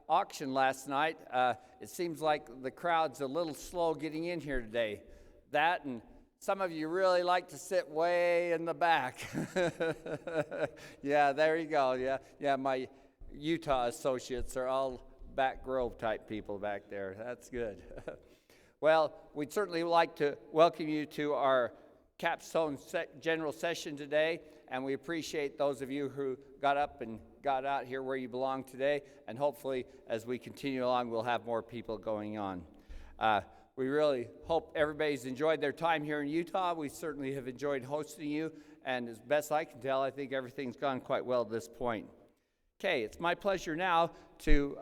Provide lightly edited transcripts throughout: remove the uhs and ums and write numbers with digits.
auction last night. It seems like the crowd's a little slow getting in here today. That, and some of you really like to sit way in the back. Yeah, there you go. Yeah, my Utah associates are all back row type people back there. That's good. Well, we'd certainly like to welcome you to our capstone general session today, and we appreciate those of you who got up and got out here where you belong today, and hopefully as we continue along we'll have more people going on. We really hope everybody's enjoyed their time here in Utah. We certainly have enjoyed hosting you, and as best I can tell, I think everything's gone quite well at this point. Okay, it's my pleasure now to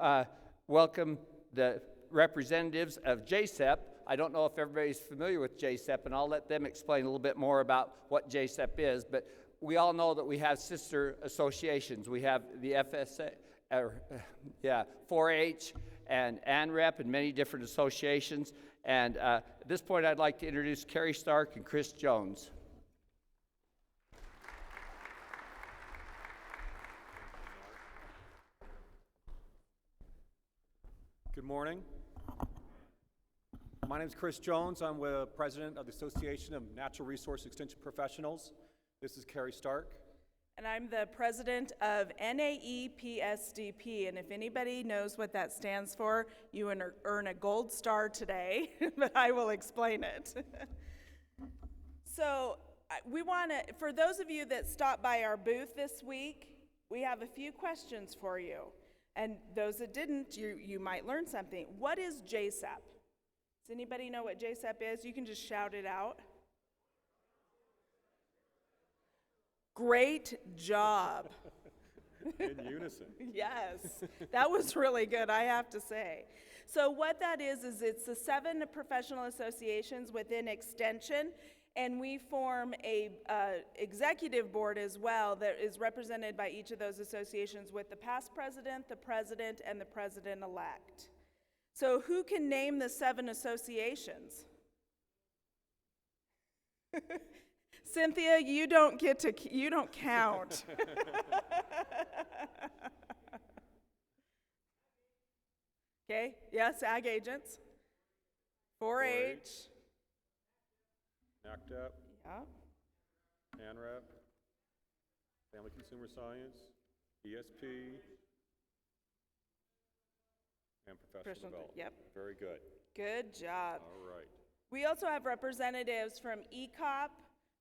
welcome the representatives of JCEP. I don't know if everybody's familiar with JCEP, and I'll let them explain a little bit more about what JCEP is, but we all know that we have sister associations. We have the FSA, 4-H and ANREP and many different associations. And at this point, I'd like to introduce Carrie Stark and Chris Jones. Good morning. My name is Chris Jones. I'm the president of the Association of Natural Resource Extension Professionals. This is Carrie Stark. And I'm the president of NAEPSDP, and if anybody knows what that stands for, you earn a gold star today, but I will explain it. So we want to, for those of you that stopped by our booth this week, we have a few questions for you. And those that didn't, you might learn something. What is JCEP? Does anybody know what JCEP is? You can just shout it out. Great job. In unison. Yes, that was really good, I have to say. So what that is it's the 7 professional associations within Extension, and we form a executive board as well that is represented by each of those associations with the past president, and the president-elect. So who can name the 7 associations? Cynthia, you don't count. Okay, yes, ag agents. 4-H. NACAA. Yeah. ANREP. Family Consumer Science. ESP. And professional development. Yep. Very good. Good job. All right. We also have representatives from ECOP,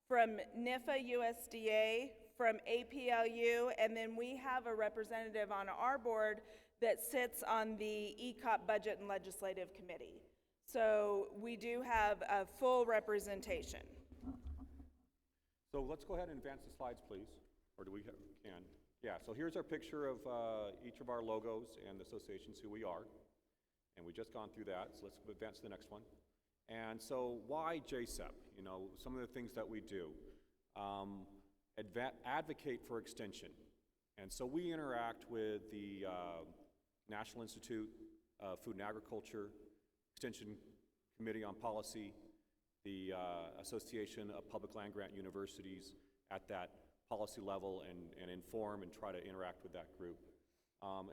from NIFA USDA, from APLU, and then we have a representative on our board that sits on the ECOP Budget and Legislative Committee. So we do have a full representation. So let's go ahead and advance the slides, please. Or do we can? Yeah, so here's our picture of each of our logos and the associations who we are. And we've just gone through that, so let's advance to the next one. And so why JCEP? You know, some of the things that we do. Advocate for extension. And so we interact with the National Institute of Food and Agriculture, Extension Committee on Policy, the Association of Public Land Grant Universities at that policy level, and inform and try to interact with that group.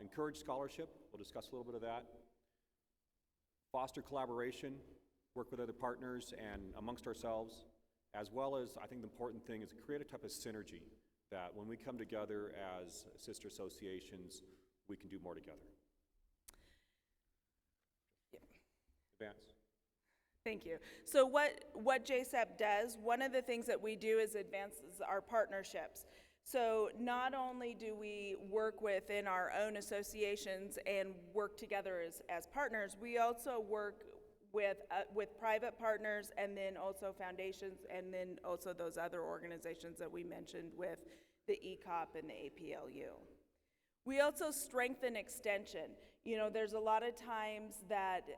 Encourage scholarship, we'll discuss a little bit of that. Foster collaboration, work with other partners and amongst ourselves, as well as, I think the important thing is create a type of synergy that when we come together as sister associations, we can do more together. Yeah. Advance. Thank you. So what JCEP does, one of the things that we do is advances our partnerships. So not only do we work within our own associations and work together as partners, we also work with private partners, and then also foundations, and then also those other organizations that we mentioned with the ECOP and the APLU. We also strengthen extension. You know, there's a lot of times that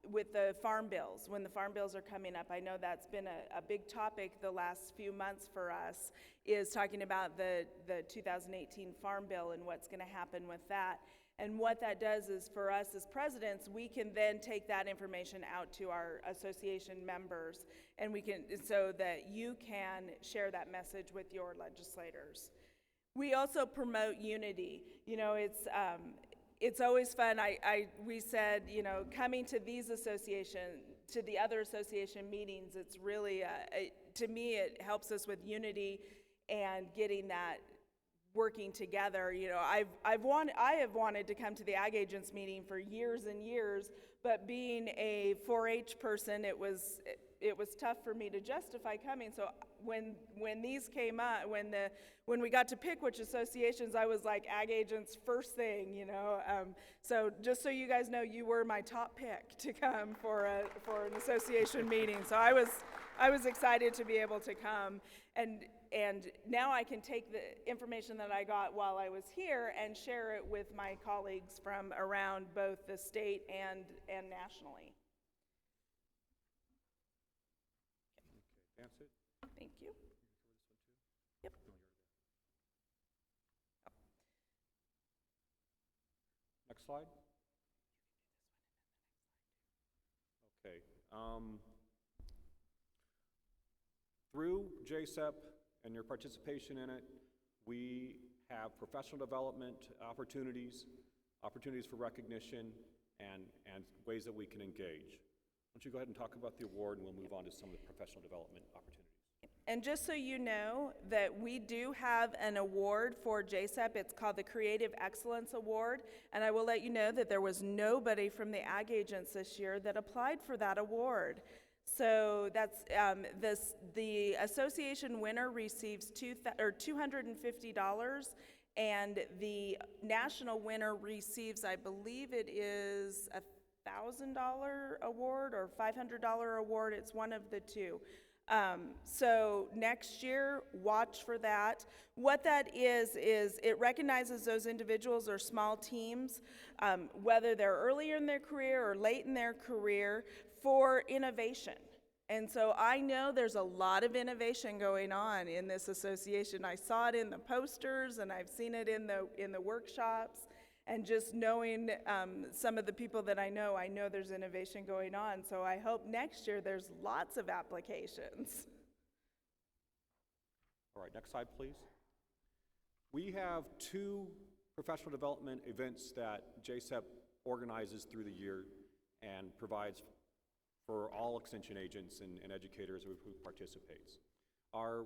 with the farm bills, when the farm bills are coming up, I know that's been a big topic the last few months for us, is talking about the 2018 farm bill and what's going to happen with that. And what that does is, for us as presidents, we can then take that information out to our association members, and we can, so that you can share that message with your legislators. We also promote unity. You know, it's always fun. We said, you know, coming to these to the other association meetings, it's really, to me, it helps us with unity and getting that working together. You know, I have wanted to come to the Ag Agents meeting for years and years, but being a 4-H person, it was tough for me to justify coming. So when these came up, when we got to pick which associations, I was like Ag Agents first thing, you know. So just so you guys know, you were my top pick to come for an association meeting. So I was excited to be able to come, and now I can take the information that I got while I was here and share it with my colleagues from around both the state and nationally. That's it? Thank you. Yep. Next slide. Okay. Through JSEP and your participation in it, we have professional development opportunities for recognition, and ways that we can engage. Why don't you go ahead and talk about the award, and we'll move on to some of the professional development opportunities. And just so you know that we do have an award for JSEP. It's called the Creative Excellence Award. And I will let you know that there was nobody from the Ag Agents this year that applied for that award. So that's the association winner receives $250, and the national winner receives, I believe it is a $1,000 award or $500 award. It's one of the two. So next year, watch for that. What that is it recognizes those individuals or small teams, whether they're earlier in their career or late in their career, for innovation. And so I know there's a lot of innovation going on in this association. I saw it in the posters, and I've seen it in the workshops. And just knowing some of the people that I know there's innovation going on. So I hope next year there's lots of applications. All right, next slide, please. We have 2 professional development events that JSEP organizes through the year and provides for all extension agents and educators who participates. Our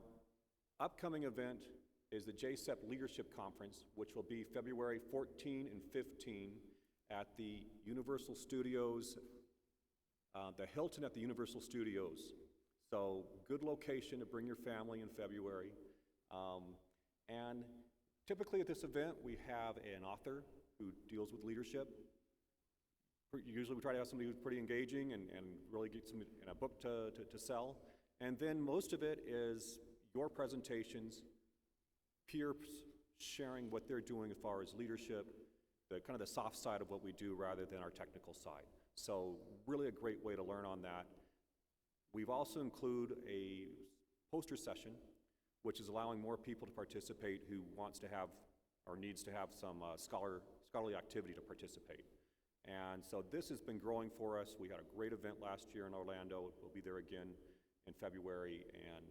upcoming event is the JSEP Leadership Conference, which will be February 14 and 15 at the Universal Studios, the Hilton at the Universal Studios. So good location to bring your family in February. And typically at this event, we have an author who deals with leadership. Usually we try to have somebody who's pretty engaging and really get some in a book to sell. And then most of it is your presentations, peers sharing what they're doing as far as leadership, the kind of the soft side of what we do rather than our technical side. So really a great way to learn on that. We've also included a poster session, which is allowing more people to participate who wants to have or needs to have some scholarly activity to participate. And so this has been growing for us. We had a great event last year in Orlando. We'll be there again in February. And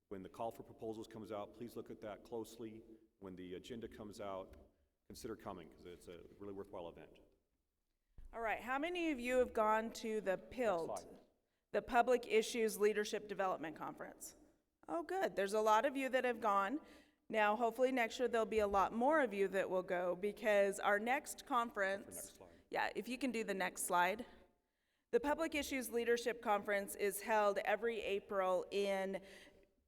when the call for proposals comes out, please look at that closely. When the agenda comes out, consider coming, because it's a really worthwhile event. All right, how many of you have gone to the PILT, the Public Issues Leadership Development Conference? Oh, good. There's a lot of you that have gone. Now, hopefully next year there'll be a lot more of you that will go, because our next conference, yeah, if you can do the next slide. The Public Issues Leadership Conference is held every April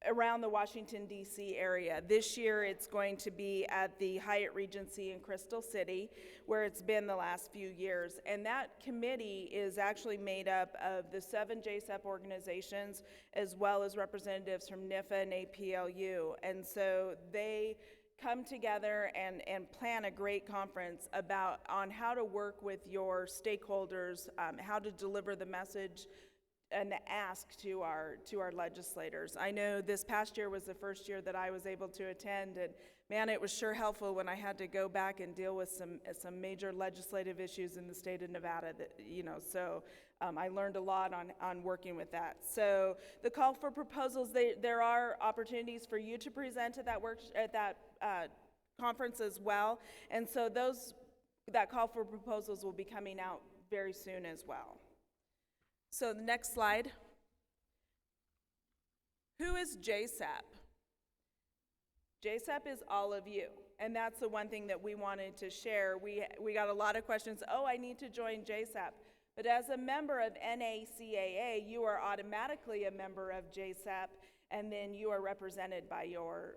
around the Washington, D.C. area. This year it's going to be at the Hyatt Regency in Crystal City, where it's been the last few years. And that committee is actually made up of the 7 JSEP organizations, as well as representatives from NACAA and APLU. And so they come together and plan a great conference on how to work with your stakeholders, how to deliver the message and the ask to our legislators. I know this past year was the first year that I was able to attend, and man, it was sure helpful when I had to go back and deal with some major legislative issues in the state of Nevada. So I learned a lot on working with that. So the call for proposals, there are opportunities for you to present at that conference as well, and so those that call for proposals will be coming out very soon as well. So the next slide. Who is JSAP? JSAP is all of you, and that's the one thing that we wanted to share. We got a lot of questions, oh, I need to join JSAP. But as a member of NACAA, you are automatically a member of JSAP, and then you are represented by your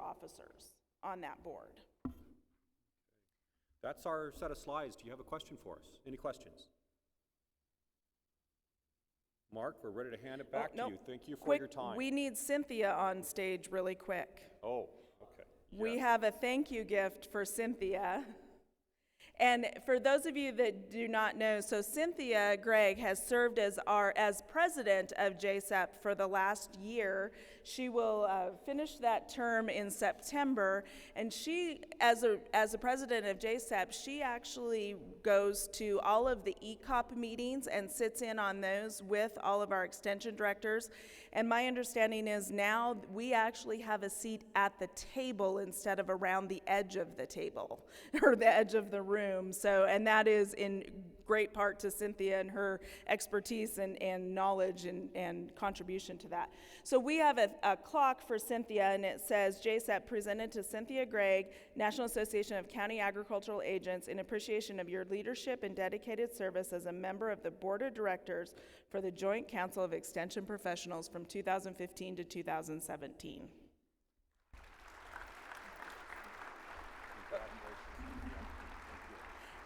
officers on that board. That's our set of slides. Do you have a question for us? Any questions? Mark, we're ready to hand it back to you. Thank you for your time. We need Cynthia on stage really quick. Oh, okay. We Yes. have a thank you gift for Cynthia. And for those of you that do not know, so Cynthia Gregg has served as president of JSAP for the last year. She will finish that term in September, and she, as a president of JSAP, she actually goes to all of the ECOP meetings and sits in on those with all of our extension directors. And my understanding is now we actually have a seat at the table instead of around the edge of the table or the edge of the room. So, and that is in great part to Cynthia and her expertise and knowledge and contribution to that. So we have a clock for Cynthia, and it says JSAP presented to Cynthia Gregg, National Association of County Agricultural Agents, in appreciation of your leadership and dedicated service as a member of the Board of Directors for the Joint Council of Extension Professionals from 2015 to 2017.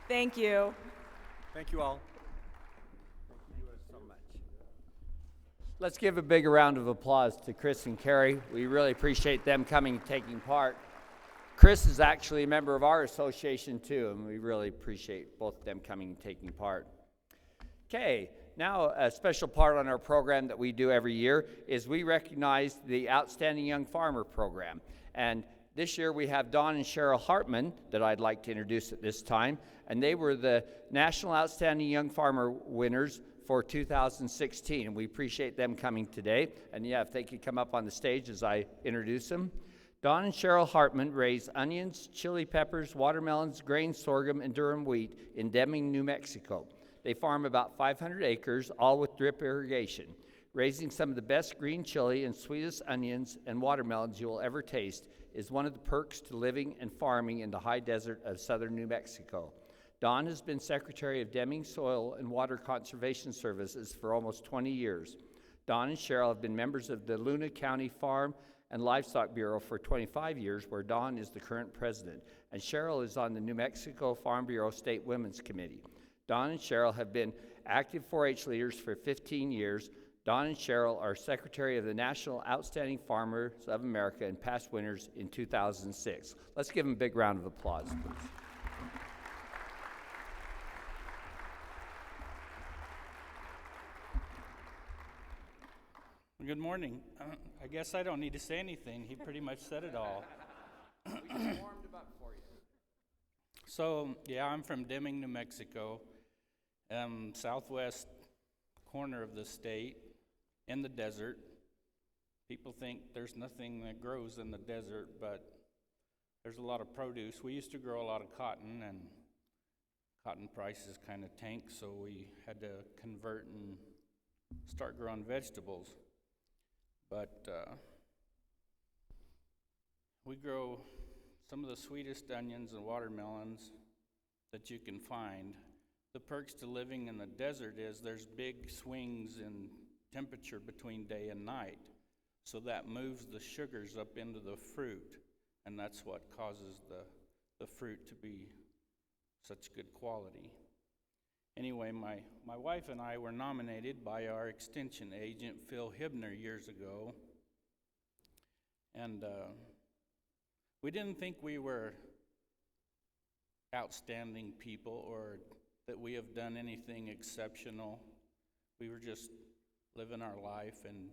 Thank you. Thank you all. Thank you so much. Let's give a big round of applause to Chris and Carrie. We really appreciate them coming and taking part. Chris is actually a member of our association too, and we really appreciate both of them coming and taking part. Okay, now a special part on our program that we do every year is we recognize the Outstanding Young Farmer program. And this year we have Don and Cheryl Hartman that I'd like to introduce at this time, and they were the National Outstanding Young Farmer winners for 2016, and we appreciate them coming today. And yeah, if they could come up on the stage as I introduce them. Don and Cheryl Hartman raise onions, chili peppers, watermelons, grain sorghum, and durum wheat in Deming, New Mexico. They farm about 500 acres, all with drip irrigation, raising some of the best green chili and sweetest onions and watermelons you will ever taste is one of the perks to living and farming in the high desert of southern New Mexico. Don has been Secretary of Deming Soil and Water Conservation Services for almost 20 years. Don and Cheryl have been members of the Luna County Farm and Livestock Bureau for 25 years, where Don is the current president, and Cheryl is on the New Mexico Farm Bureau State Women's Committee. Don and Cheryl have been active 4-H leaders for 15 years. Don and Cheryl are Secretary of the National Outstanding Farmers of America and past winners in 2006. Let's give them a big round of applause, please. Good morning. I guess I don't need to say anything. He pretty much said it all. We just warmed them up for you. So, yeah, I'm from Deming, New Mexico, southwest corner of the state, in the desert. People think there's nothing that grows in the desert, but there's a lot of produce. We used to grow a lot of cotton, and cotton prices kind of tanked, so we had to convert and start growing vegetables. But we grow some of the sweetest onions and watermelons that you can find. The perks to living in the desert is there's big swings in temperature between day and night. So that moves the sugars up into the fruit, and that's what causes the fruit to be such good quality. Anyway, my wife and I were nominated by our extension agent, Phil Hibner, years ago. And we didn't think we were outstanding people or that we have done anything exceptional. We were just living our life and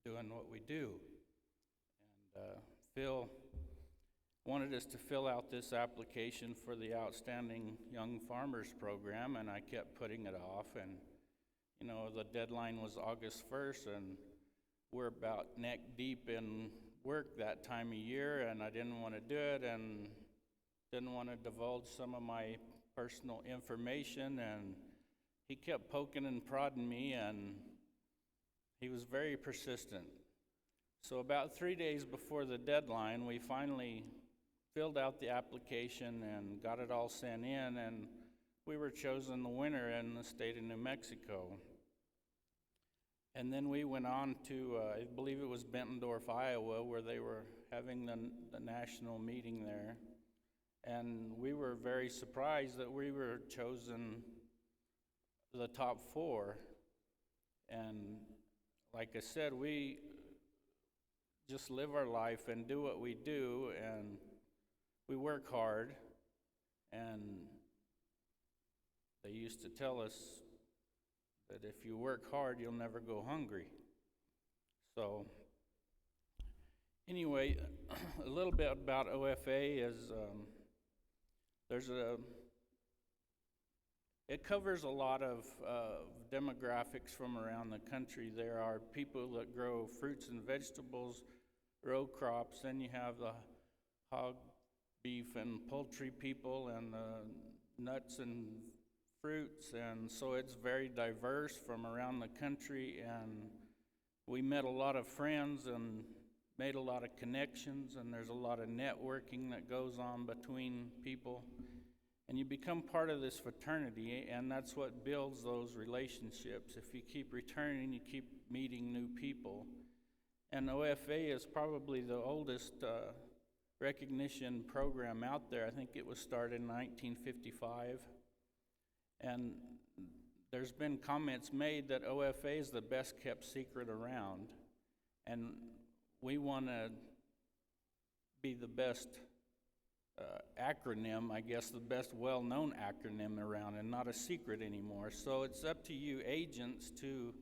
doing what we do. And Phil wanted us to fill out this application for the Outstanding Young Farmers Program, and I kept putting it off. And, you know, the deadline was August 1st, and we're about neck deep in work that time of year, and I didn't want to do it. And didn't want to divulge some of my personal information, and he kept poking and prodding me, and he was very persistent. So about 3 days before the deadline, we finally filled out the application and got it all sent in, and we were chosen the winner in the state of New Mexico. And then we went on to, I believe it was Bettendorf, Iowa, where they were having the national meeting there. And we were very surprised that we were chosen the top 4. And like I said, we just live our life and do what we do, and we work hard. And they used to tell us that if you work hard, you'll never go hungry. So anyway, a little bit about OFA is it covers a lot of demographics from around the country. There are people that grow fruits and vegetables, row crops, then you have the hog, beef, and poultry people, and the nuts and fruits, and so it's very diverse from around the country, and we met a lot of friends and made a lot of connections, and there's a lot of networking that goes on between people, and you become part of this fraternity, and that's what builds those relationships. If you keep returning, you keep meeting new people. And OFA is probably the oldest recognition program out there. I think it was started in 1955. And there's been comments made that OFA is the best kept secret around. And we want to be the best acronym, I guess, the best well-known acronym around, and not a secret anymore. So it's up to you agents to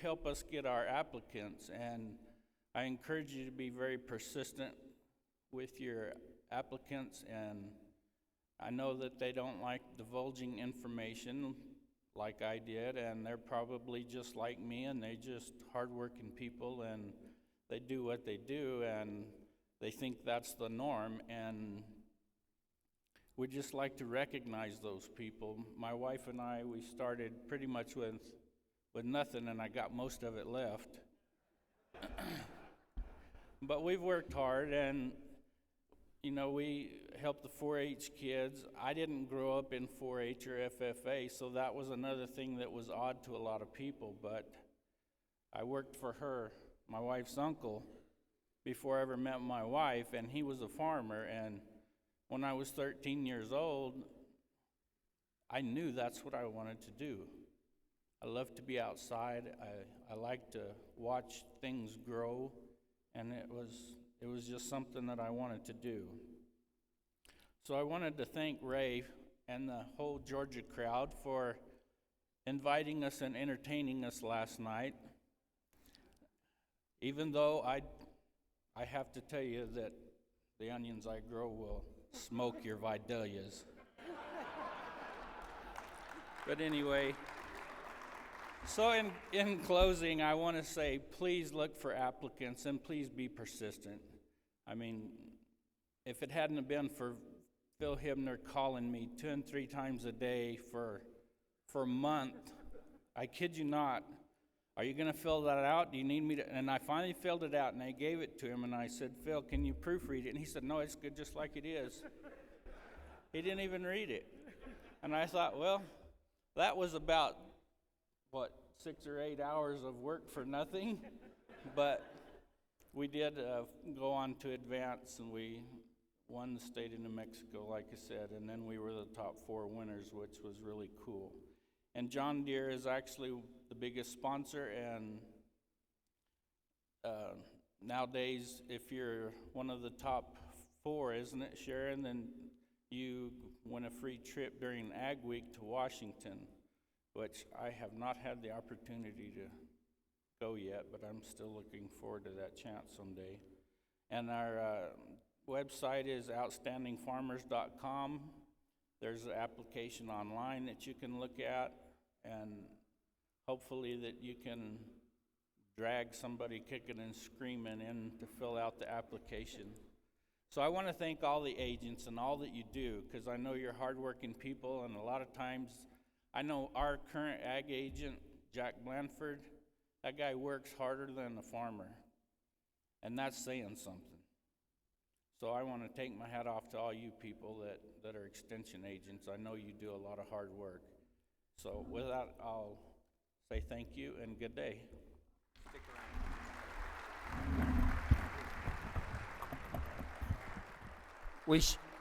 help us get our applicants. And I encourage you to be very persistent with your applicants, and I know that they don't like divulging information like I did, and they're probably just like me, and they're just hardworking people, and they do what they do, and they think that's the norm, and we just like to recognize those people. My wife and I, we started pretty much with nothing, and I got most of it left. But we've worked hard, and you know, we help the 4-H kids. I didn't grow up in 4-H or FFA, so that was another thing that was odd to a lot of people, but I worked for her, my wife's uncle, before I ever met my wife, and he was a farmer, and when I was 13 years old, I knew that's what I wanted to do. I love to be outside. I like to watch things grow, and it was just something that I wanted to do. So I wanted to thank Ray and the whole Georgia crowd for inviting us and entertaining us last night. Even though I have to tell you that the onions I grow will smoke your vidalias. But anyway, so in closing, I want to say, please look for applicants and please be persistent. I mean, if it hadn't have been for Phil Hibner calling me 2 and 3 times a day for a month, I kid you not, are you going to fill that out? Do you need me to? And I finally filled it out, and I gave it to him, and I said, Phil, can you proofread it? And he said, no, it's good just like it is. He didn't even read it. And I thought, well, that was about, 6 or 8 hours of work for nothing? But we did go on to advance, and we won the state of New Mexico, like I said, and then we were the top 4 winners, which was really cool. And John Deere is actually the biggest sponsor, and nowadays, if you're one of the top 4, isn't it, Sharon, then you win a free trip during Ag Week to Washington, which I have not had the opportunity to go yet, but I'm still looking forward to that chance someday. And our website is outstandingfarmers.com. There's an application online that you can look at, and hopefully that you can drag somebody kicking and screaming in to fill out the application. So I want to thank all the agents and all that you do, because I know you're hardworking people, and a lot of times, I know our current ag agent, Jack Blanford, that guy works harder than a farmer, and that's saying something. So I want to take my hat off to all you people that are extension agents. I know you do a lot of hard work. So with that, I'll say thank you and good day. Stick around.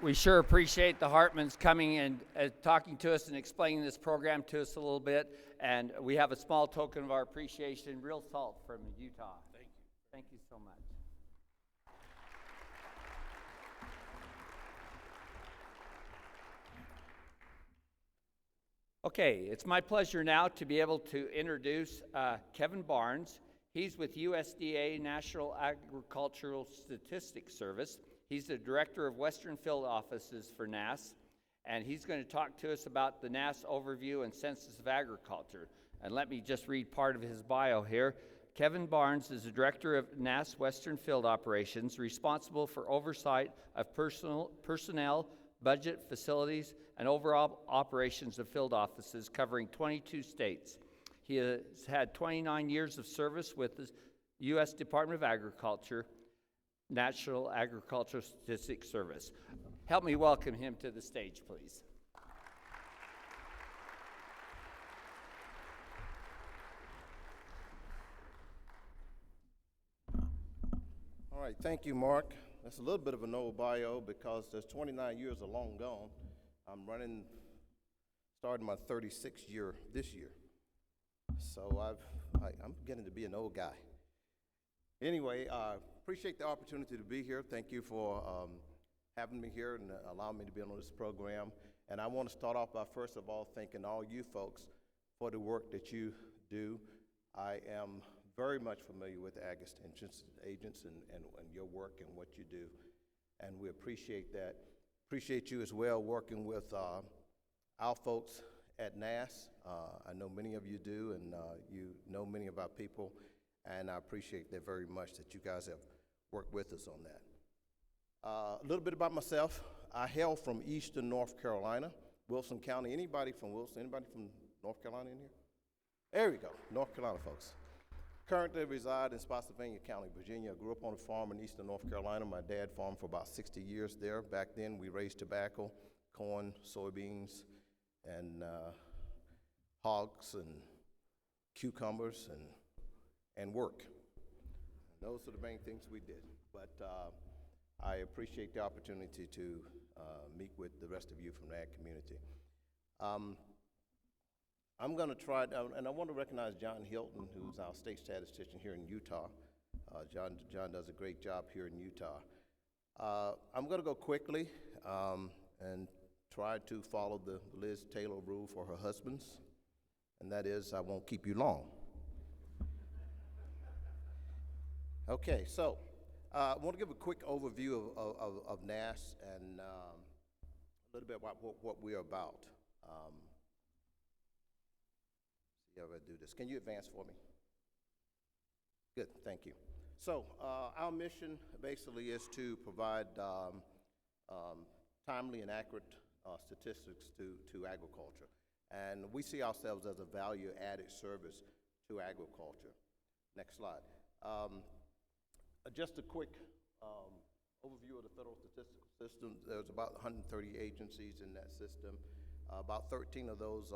We sure appreciate the Hartmans coming and talking to us and explaining this program to us a little bit. And we have a small token of our appreciation, real salt from Utah. Thank you. Thank you so much. Okay, it's my pleasure now to be able to introduce Kevin Barnes. He's with USDA National Agricultural Statistics Service. He's the Director of Western Field Offices for NASS, and he's going to talk to us about the NASS Overview and Census of Agriculture. And let me just read part of his bio here. Kevin Barnes is the Director of NASS Western Field Operations, responsible for oversight of personnel, budget, facilities, and overall operations of field offices covering 22 states. He has had 29 years of service with the U.S. Department of Agriculture, National Agricultural Statistics Service. Help me welcome him to the stage, please. All right, thank you, Mark. That's a little bit of an old bio because there's 29 years are long gone. I'm starting my 36th year this year. So I'm getting to be an old guy. Anyway, appreciate the opportunity to be here. Thank you for having me here and allowing me to be on this program. And I want to start off by, first of all, thanking all you folks for the work that you do. I am very much familiar with ag extension agents and your work and what you do, and we appreciate that. Appreciate you as well working with our folks at NASS. I know many of you do, and you know many of our people, and I appreciate that very much that you guys have worked with us on that. A little bit about myself. I hail from eastern North Carolina, Wilson County. Anybody from Wilson? Anybody from North Carolina in here? There we go, North Carolina folks. Currently reside in Spotsylvania County, Virginia. I grew up on a farm in eastern North Carolina. My dad farmed for about 60 years there. Back then, we raised tobacco, corn, soybeans, and hogs and cucumbers and work. And those are the main things we did. But I appreciate the opportunity to meet with the rest of you from the ag community. I'm going to try, and I want to recognize John Hilton, who's our state statistician here in Utah. John does a great job here in Utah. I'm going to go quickly and try to follow the Liz Taylor rule for her husbands, and that is I won't keep you long. Okay, so I want to give a quick overview of NASS and a little bit about what we're about. See how I do this. Can you advance for me? Good, thank you. So our mission basically is to provide timely and accurate statistics to agriculture. And we see ourselves as a value-added service to agriculture. Next slide. Just a quick overview of the federal statistical system. There's about 130 agencies in that system. About 13 of those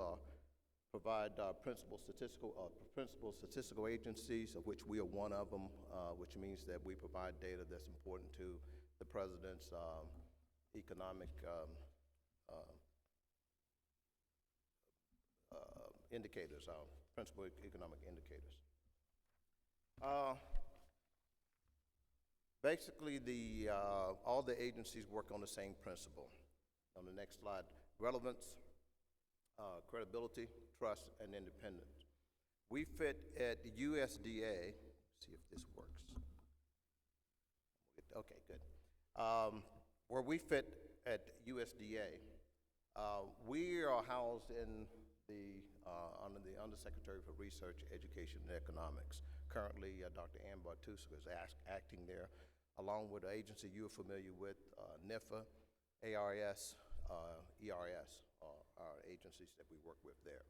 provide principal statistical agencies, of which we are one of them, which means that we provide data that's important to the president's economic indicators, principal economic indicators. Basically, all the agencies work on the same principle. On the next slide, relevance, credibility, trust, and independence. We fit at the USDA, see if this works. Okay, good. Where we fit at USDA, we are housed in under the Undersecretary for Research, Education, and Economics. Currently, Dr. Ann Bartuska is acting there. along with the agency you're familiar with, NIFA, ARS, ERS, are agencies that we work with there.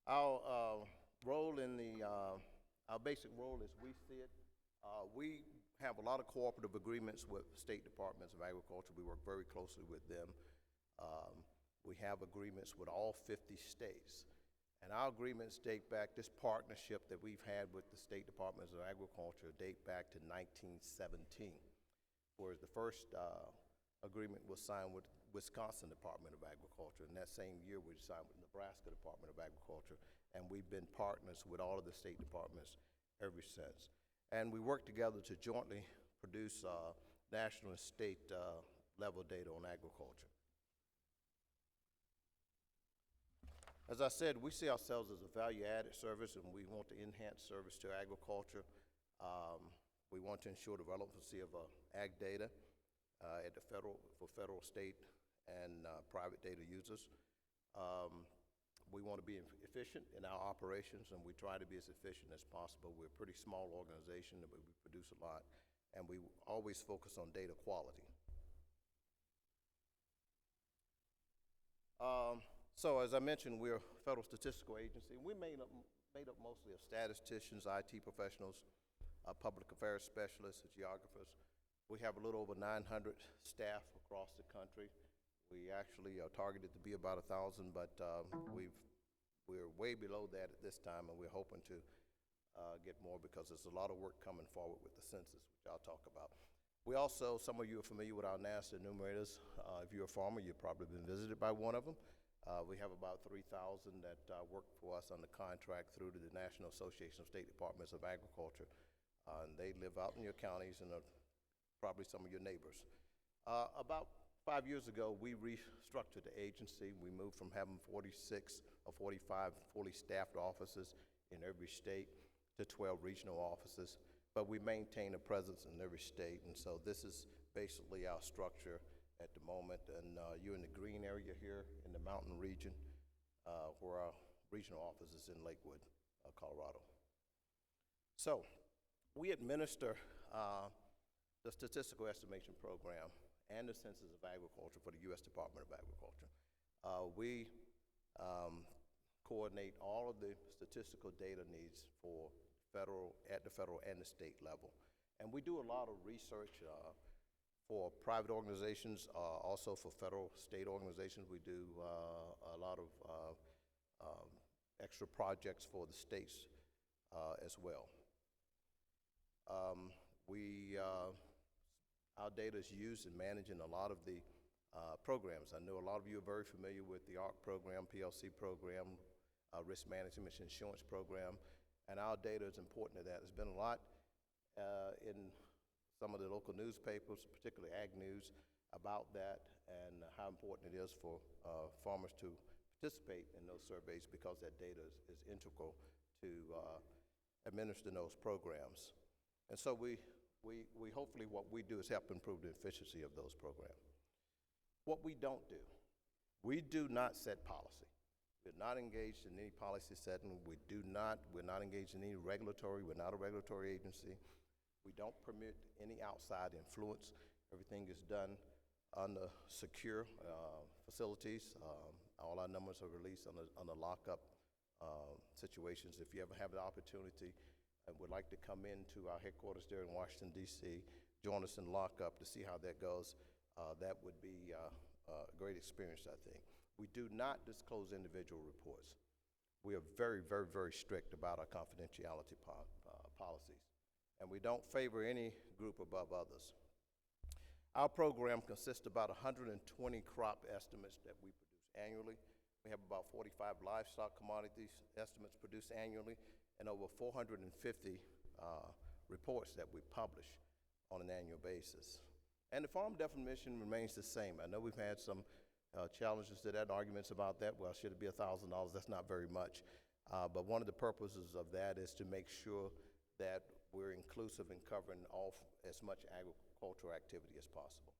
Our role in our basic role as we see it, we have a lot of cooperative agreements with state departments of agriculture. We work very closely with them. We have agreements with all 50 states. And our agreements date back, this partnership that we've had with the state departments of agriculture date back to 1917, whereas the first agreement was signed with Wisconsin Department of Agriculture. And that same year we signed with Nebraska Department of Agriculture. And we've been partners with all of the state departments ever since. And we work together to jointly produce national and state level data on agriculture. As I said, we see ourselves as a value-added service, and we want to enhance service to agriculture. We want to ensure the relevancy of ag data for federal, state, and private data users. We want to be efficient in our operations, and we try to be as efficient as possible. We're a pretty small organization, but we produce a lot, and we always focus on data quality. So as I mentioned, we're a federal statistical agency. We're made up mostly of statisticians, IT professionals, public affairs specialists, geographers. We have a little over 900 staff across the country. We actually are targeted to be about 1,000, but we're way below that at this time, and we're hoping to get more because there's a lot of work coming forward with the census, which I'll talk about. We also, some of you are familiar with our NACAA enumerators. If you're a farmer, you've probably been visited by one of them. We have about 3,000 that work for us under contract through to the National Association of State Departments of Agriculture. And they live out in your counties and are probably some of your neighbors. About 5 years ago, we restructured the agency. We moved from having 46 or 45 fully staffed offices in every state to 12 regional offices. But we maintain a presence in every state, and so this is basically our structure at the moment. And you're in the green area here in the mountain region, where our regional office is in Lakewood, Colorado. So we administer the Statistical Estimation Program and the Census of Agriculture for the U.S. Department of Agriculture. We coordinate all of the statistical data needs at the federal and the state level. And we do a lot of research for private organizations, also for federal, state organizations. We do a lot of extra projects for the states as well. Our data is used in managing a lot of the programs. I know a lot of you are very familiar with the ARC program, PLC program, risk management insurance program, and our data is important to that. There's been a lot in some of the local newspapers, particularly Ag News, about that and how important it is for farmers to participate in those surveys because that data is integral to administering those programs. And so we hopefully what we do is help improve the efficiency of those programs. What we don't do, we do not set policy. We're not engaged in any policy setting. We're not engaged in any regulatory. We're not a regulatory agency. We don't permit any outside influence. Everything is done under secure facilities. All our numbers are released under lockup situations. If you ever have the opportunity and would like to come into our headquarters there in Washington, D.C., join us in lockup to see how that goes, that would be a great experience, I think. We do not disclose individual reports. We are very, very, very strict about our confidentiality policies, and we don't favor any group above others. Our program consists of about 120 crop estimates that we produce annually. We have about 45 livestock commodities estimates produced annually, and over 450 reports that we publish on an annual basis. And the farm definition remains the same. I know we've had some challenges to that, arguments about that. Well, should it be $1,000? That's not very much. But one of the purposes of that is to make sure that we're inclusive in covering as much agricultural activity as possible.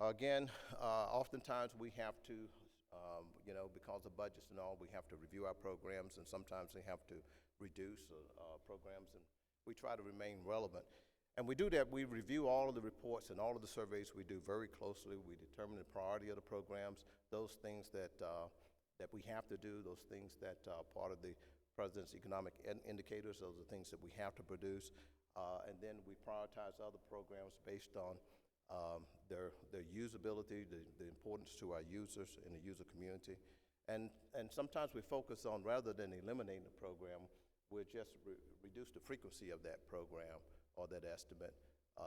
Again, oftentimes we have to Because of budgets and all, we have to review our programs, and sometimes they have to reduce programs, and we try to remain relevant. And we do that. We review all of the reports and all of the surveys we do very closely. We determine the priority of the programs, those things that we have to do, those things that are part of the President's economic indicators, those are things that we have to produce. And then we prioritize other programs based on their usability, the importance to our users and the user community. And sometimes we focus on, rather than eliminating the program, we'll just reduce the frequency of that program or that estimate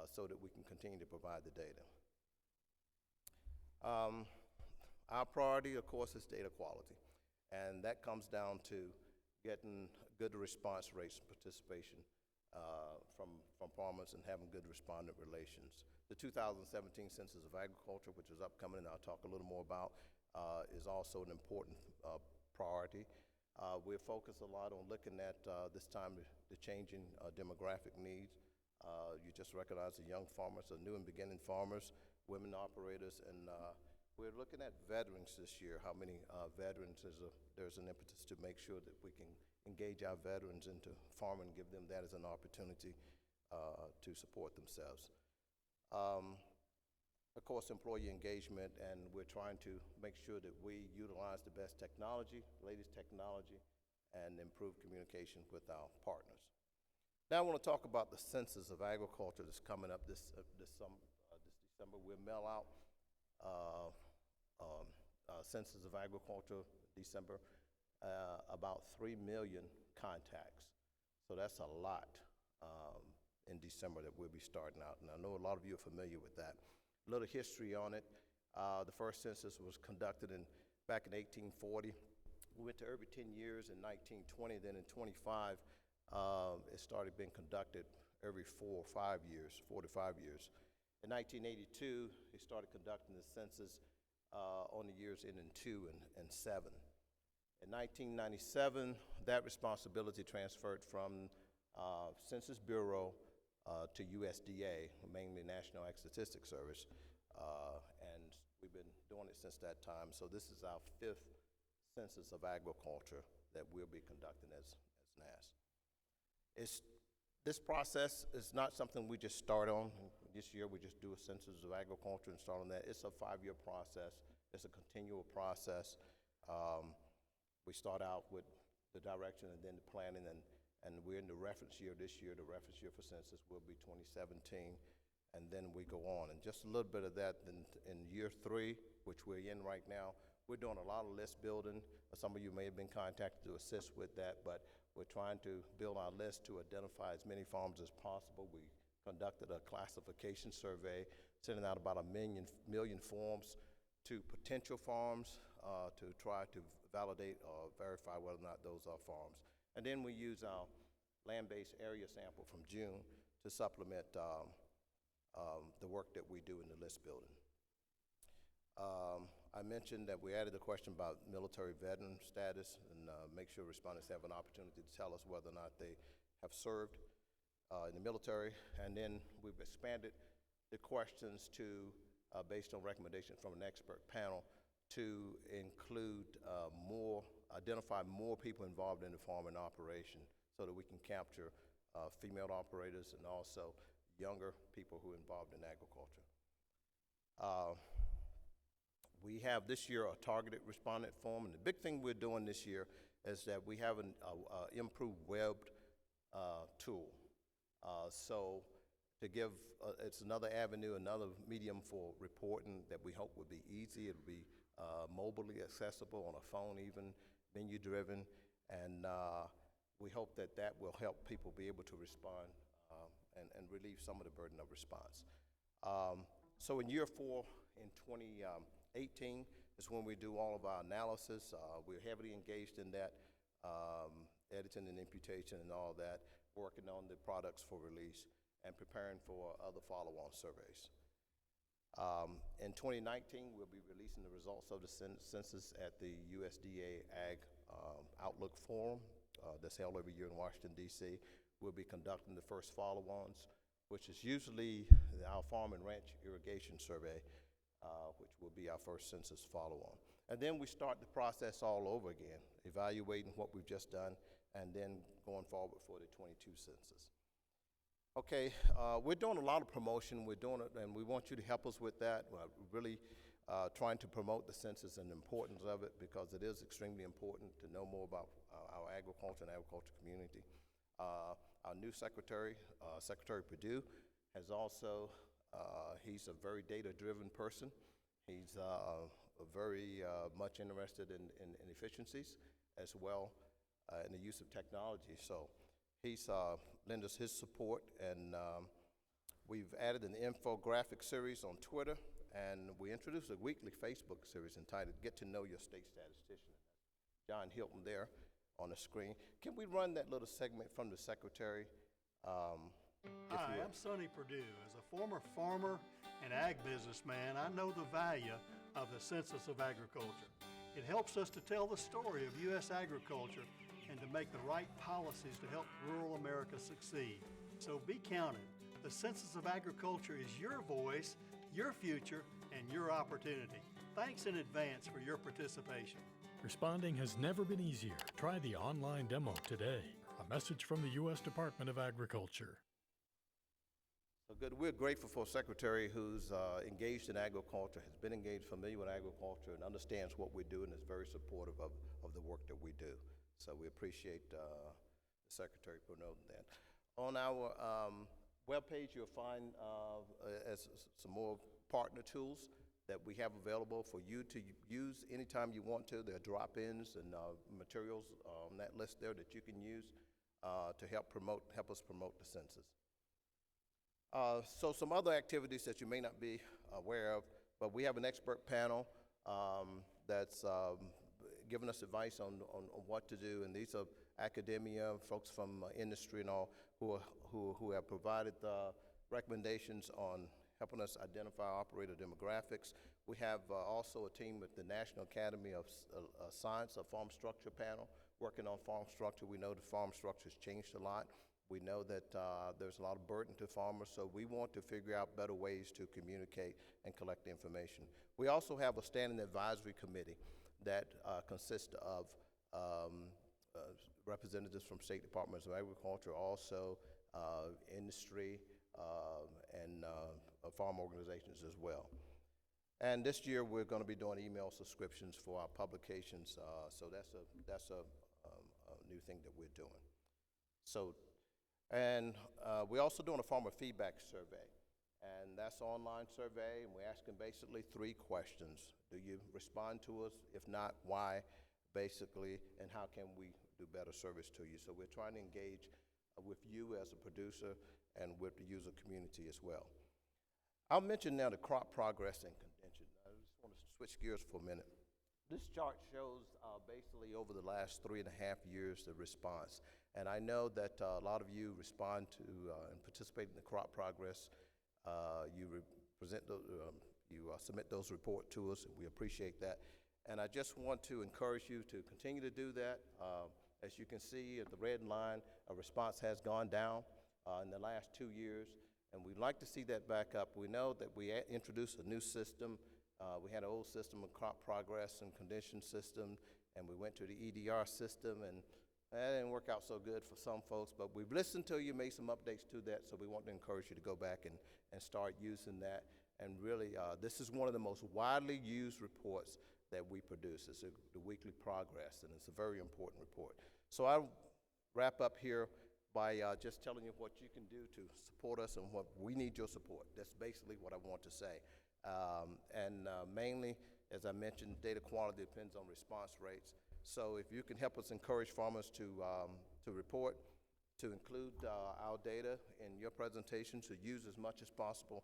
so that we can continue to provide the data. Our priority, of course, is data quality. And that comes down to getting good response rates and participation from farmers and having good respondent relations. The 2017 Census of Agriculture, which is upcoming and I'll talk a little more about, is also an important priority. We're focused a lot on looking at this time the changing demographic needs. You just recognize the young farmers, the new and beginning farmers, women operators, and we're looking at veterans this year. How many veterans? There's an impetus to make sure that we can engage our veterans into farming, give them that as an opportunity to support themselves. Of course, employee engagement, and we're trying to make sure that we utilize the best technology, latest technology, and improve communication with our partners. Now I want to talk about the Census of Agriculture that's coming up this December. We'll mail out Census of Agriculture December, about 3 million contacts. So that's a lot in December that we'll be starting out. And I know a lot of you are familiar with that. A little history on it. The first census was conducted back in 1840. We went to every 10 years in 1920, then in 25, it started being conducted every 4 to 5 years. In 1982, they started conducting the census on the years ending 2 and 7. In 1997, that responsibility transferred from Census Bureau to USDA, mainly National Ag Statistics Service, and we've been doing it since that time. So this is our 5th Census of Agriculture that we'll be conducting as NAS. This process is not something we just start on. This year we just do a Census of Agriculture and start on that. It's a 5-year process. It's a continual process. We start out with the direction and then the planning, and we're in the reference year this year. The reference year for census will be 2017, and then we go on. And just a little bit of that in year 3, which we're in right now, we're doing a lot of list building. Some of you may have been contacted to assist with that, but we're trying to build our list to identify as many farms as possible. We conducted a classification survey, sending out about 1 million forms to potential farms to try to validate or verify whether or not those are farms. And then we use our land-based area sample from June to supplement the work that we do in the list building. I mentioned that we added a question about military veteran status and make sure respondents have an opportunity to tell us whether or not they have served in the military. And then we've expanded the questions to, based on recommendation from an expert panel, to include identify more people involved in the farming operation so that we can capture female operators and also younger people who are involved in agriculture. We have this year a targeted respondent form, and the big thing we're doing this year is that we have an improved web tool. So to give, it's another avenue, another medium for reporting that we hope would be easy. It'll be mobilely accessible on a phone even, menu-driven, and we hope that that will help people be able to respond and relieve some of the burden of response. So in year 4, in 2018, is when we do all of our analysis. We're heavily engaged in that, editing and imputation and all that, working on the products for release and preparing for other follow-on surveys. In 2019, we'll be releasing the results of the census at the USDA Ag Outlook Forum that's held every year in Washington, D.C. We'll be conducting the first follow-ons, which is usually our farm and ranch irrigation survey, which will be our first census follow-on. And then we start the process all over again, evaluating what we've just done, and then going forward for the 22 census. Okay, we're doing a lot of promotion. We're doing it, and we want you to help us with that. We're really trying to promote the census and the importance of it, because it is extremely important to know more about our agriculture and agriculture community. Our new secretary, Secretary Perdue, has also, he's a very data-driven person. He's very much interested in efficiencies as well in the use of technology. So he's lent us his support, and we've added an infographic series on Twitter, and we introduced a weekly Facebook series entitled Get to Know Your State Statistician. John Hilton there on the screen. Can we run that little segment from the secretary? Hi, I'm Sonny Perdue. As a former farmer and ag businessman, I know the value of the Census of Agriculture. It helps us to tell the story of U.S. agriculture and to make the right policies to help rural America succeed. So be counted. The Census of Agriculture is your voice, your future, and your opportunity. Thanks in advance for your participation. Responding has never been easier. Try the online demo today. A message from the U.S. Department of Agriculture. So good. We're grateful for a secretary who's engaged in agriculture, has been engaged, familiar with agriculture, and understands what we do, and is very supportive of the work that we do. So we appreciate the secretary for noting that. On our webpage, you'll find as some more partner tools that we have available for you to use anytime you want to. There are drop-ins and materials on that list there that you can use to help us promote the census. So some other activities that you may not be aware of, but we have an expert panel that's giving us advice on what to do, and these are academia, folks from industry and all, who have provided recommendations on helping us identify operator demographics. We have also a team with the National Academy of Science, a farm structure panel, working on farm structure. We know the farm structure has changed a lot. We know that there's a lot of burden to farmers, so we want to figure out better ways to communicate and collect the information. We also have a standing advisory committee that consists of representatives from state departments of agriculture, also industry, and farm organizations as well. And this year we're going to be doing email subscriptions for our publications, so that's a new thing that we're doing. So, and we're also doing a farmer feedback survey, and that's an online survey, and we're asking basically 3 questions. Do you respond to us? If not, why? Basically, and how can we do better service to you? So we're trying to engage with you as a producer and with the user community as well. I'll mention now the crop progress and contention. I just want to switch gears for a minute. This chart shows basically over the last 3.5 years the response. And I know that a lot of you respond to and participate in the crop progress. You submit those reports to us, and we appreciate that. And I just want to encourage you to continue to do that. As you can see at the red line, a response has gone down in the last 2 years, and we'd like to see that back up. We know that we introduced a new system. We had an old system, a crop progress and condition system, and we went to the EDR system, and that didn't work out so good for some folks, but we've listened to you, made some updates to that, so we want to encourage you to go back and start using that. And really, this is one of the most widely used reports that we produce. It's the weekly progress, and it's a very important report. So I'll wrap up here by just telling you what you can do to support us and what we need your support. That's basically what I want to say. Mainly, as I mentioned, data quality depends on response rates. So if you can help us encourage farmers to report, to include our data in your presentation, to use as much as possible,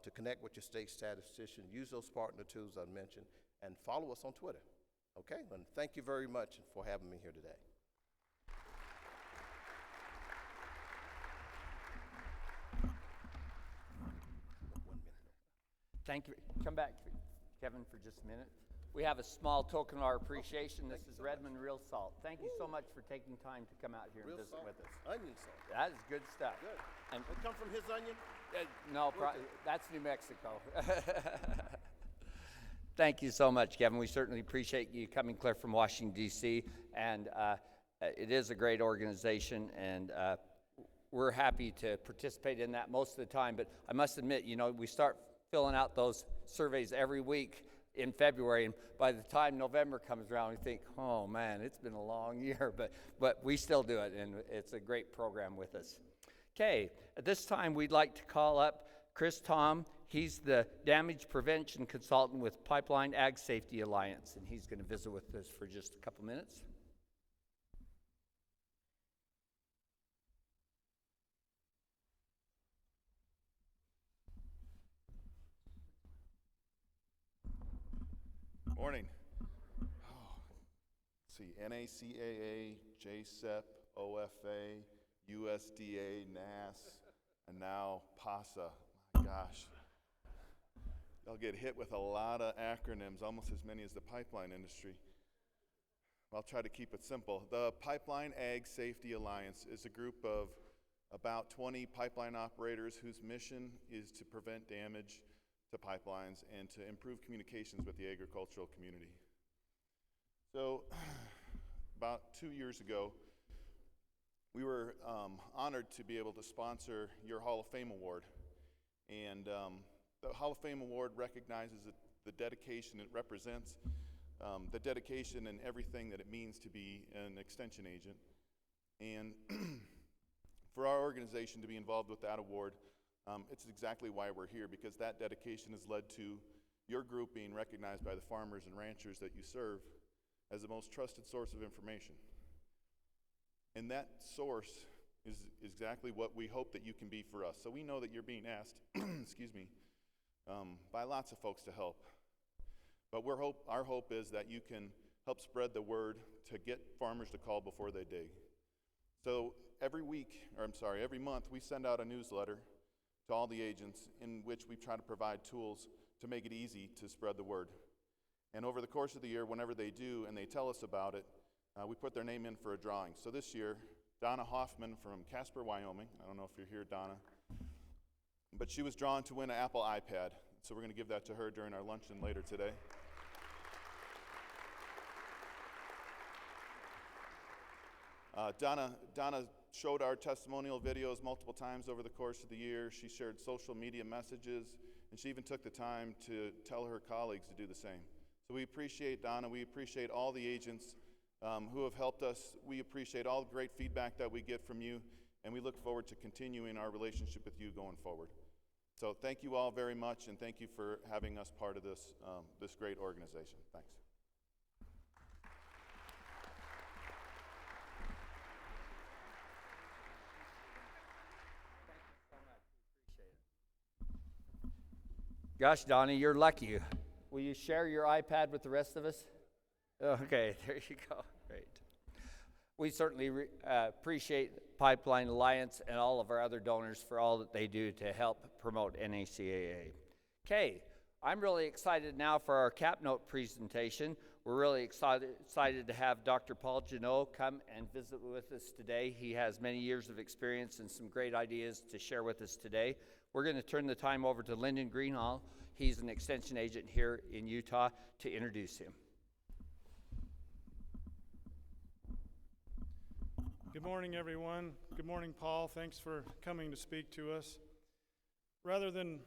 to connect with your state statistician, use those partner tools I mentioned, and follow us on Twitter. Okay, and thank you very much for having me here today. Thank you. Come back, Kevin, for just a minute. We have a small token of our appreciation. This is Redmond Real Salt. Thank you so much for taking time to come out here and visit with us. Onion salt. That is good stuff. Good. And It come from his onion? no, that's New Mexico. Thank you so much, Kevin. We certainly appreciate you coming clear from Washington, D.C., and it is a great organization, and we're happy to participate in that most of the time. But I must admit, we start filling out those surveys every week in February, and by the time November comes around, we think, oh man, it's been a long year, but we still do it, and it's a great program with us. Okay, at this time, we'd like to call up Chris Tom. He's the damage prevention consultant with Pipeline Ag Safety Alliance, and he's going to visit with us for just a couple minutes. Morning. Let's see, NACAA, JSEP, OFA, USDA, NAS, and now PASA. My gosh. Y'all get hit with a lot of acronyms, almost as many as the pipeline industry. I'll try to keep it simple. The Pipeline Ag Safety Alliance is a group of about 20 pipeline operators whose mission is to prevent damage to pipelines and to improve communications with the agricultural community. So about 2 years ago, we were honored to be able to sponsor your Hall of Fame Award. And the Hall of Fame Award recognizes the dedication it represents, the dedication and everything that it means to be an extension agent. And for our organization to be involved with that award, it's exactly why we're here, because that dedication has led to your group being recognized by the farmers and ranchers that you serve as the most trusted source of information. And that source is exactly what we hope that you can be for us. So we know that you're being asked, excuse me, by lots of folks to help. But our hope is that you can help spread the word to get farmers to call before they dig. So every month we send out a newsletter to all the agents in which we try to provide tools to make it easy to spread the word. And over the course of the year, whenever they do and they tell us about it, we put their name in for a drawing. So this year, Donna Hoffman from Casper, Wyoming, I don't know if you're here, Donna, but she was drawn to win an Apple iPad. So we're going to give that to her during our luncheon later today. Donna showed our testimonial videos multiple times over the course of the year. She shared social media messages, and she even took the time to tell her colleagues to do the same. So we appreciate Donna. We appreciate all the agents who have helped us. We appreciate all the great feedback that we get from you, and we look forward to continuing our relationship with you going forward. So thank you all very much, and thank you for having us part of this, this great organization. Thanks. Gosh, Donnie, you're lucky. Will you share your iPad with the rest of us? Okay, there you go. Great. We certainly appreciate Pipeline Alliance and all of our other donors for all that they do to help promote NACAA. Okay, I'm really excited now for our cap note presentation. We're really excited to have Dr. Paul Janot come and visit with us today. He has many years of experience and some great ideas to share with us today. We're going to turn the time over to Lyndon Greenhall. He's an extension agent here in Utah, to introduce him. Good morning, everyone. Good morning, Paul. Thanks for coming to speak to us. Rather than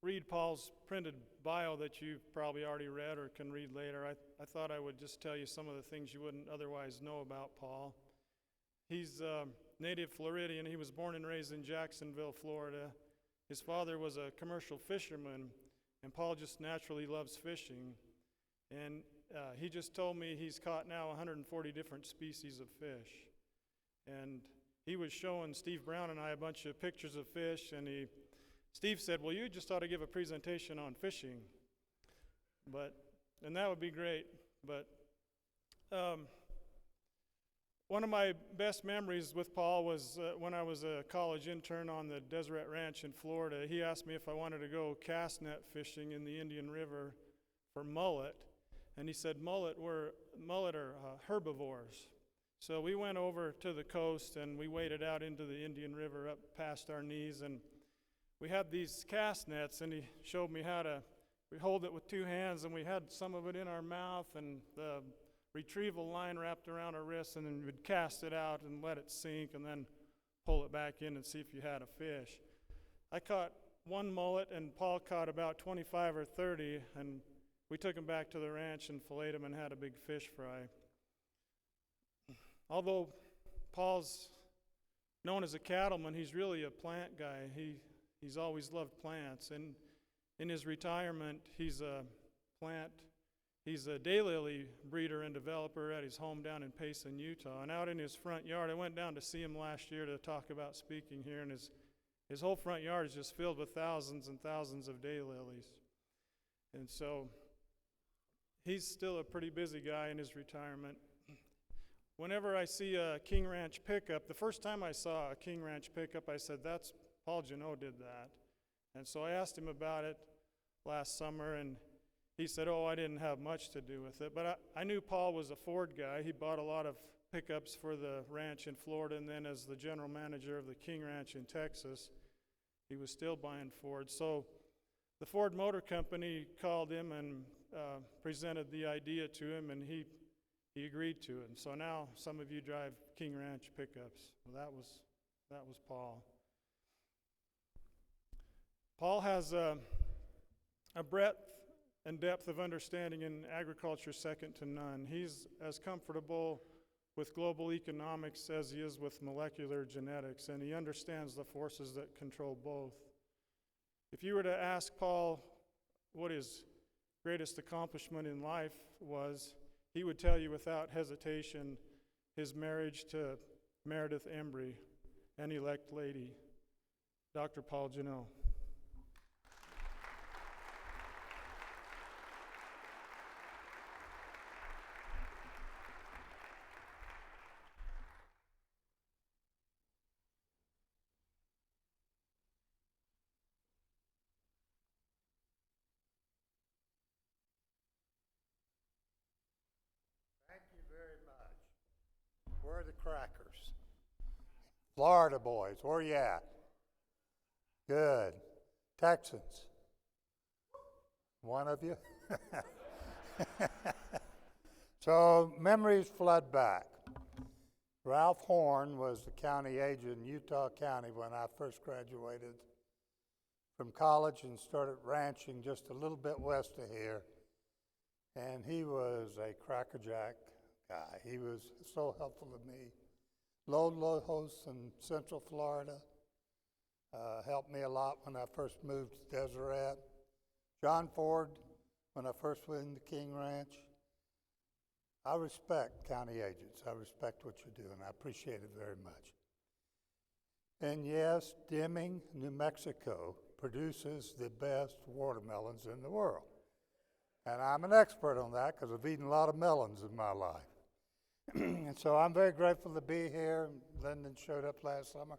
read Paul's printed bio that you've probably already read or can read later, I thought I would just tell you some of the things you wouldn't otherwise know about Paul. He's native Floridian. He was born and raised in Jacksonville, Florida. His father was a commercial fisherman, and Paul just naturally loves fishing. And he just told me he's caught now 140 different species of fish. And he was showing Steve Brown and I a bunch of pictures of fish, and Steve said, well, you just ought to give a presentation on fishing. And that would be great. But one of my best memories with Paul was when I was a college intern on the Deseret Ranch in Florida. He asked me if I wanted to go cast net fishing in the Indian River for mullet. And he said mullet are herbivores. So we went over to the coast and we waded out into the Indian River up past our knees, and we had these cast nets, and he showed me how to we hold it with two hands, and we had some of it in our mouth, and the retrieval line wrapped around our wrists, and then we'd cast it out and let it sink, and then pull it back in and see if you had a fish. I caught one mullet, and Paul caught about 25 or 30, and we took them back to the ranch and filleted them and had a big fish fry. Although Paul's known as a cattleman, he's really a plant guy. He's always loved plants, and in his retirement, he's a daylily breeder and developer at his home down in Payson, Utah. And out in his front yard, I went down to see him last year to talk about speaking here, and his whole front yard is just filled with thousands and thousands of daylilies. And so he's still a pretty busy guy in his retirement. Whenever I see a King Ranch pickup, the first time I saw a King Ranch pickup, I said, that's Paul Janot did that. And so I asked him about it last summer, and he said, oh, I didn't have much to do with it. But I knew Paul was a Ford guy. He bought a lot of pickups for the ranch in Florida, and then as the general manager of the King Ranch in Texas, he was still buying Ford. So the Ford Motor Company called him and presented the idea to him, and he agreed to it. And so now some of you drive King Ranch pickups. Well, that was Paul. Paul has a breadth and depth of understanding in agriculture second to none. He's as comfortable with global economics as he is with molecular genetics, and he understands the forces that control both. If you were to ask Paul what his greatest accomplishment in life was, he would tell you without hesitation his marriage to Meredith Embry, an elect lady, Dr. Paul Janot. Thank you very much. Where are the crackers? Florida boys, where you at? Good. Texans? One of you? So memories flood back. Ralph Horn was the county agent in Utah County when I first graduated from college and started ranching just a little bit west of here. And he was a crackerjack guy. He was so helpful to me. Load hosts in Central Florida helped me a lot when I first moved to Deseret. John Ford, when I first went into King Ranch. I respect county agents. I respect what you do, and I appreciate it very much. And yes, Deming, New Mexico produces the best watermelons in the world. And I'm an expert on that because I've eaten a lot of melons in my life. And so I'm very grateful to be here. Lyndon showed up last summer.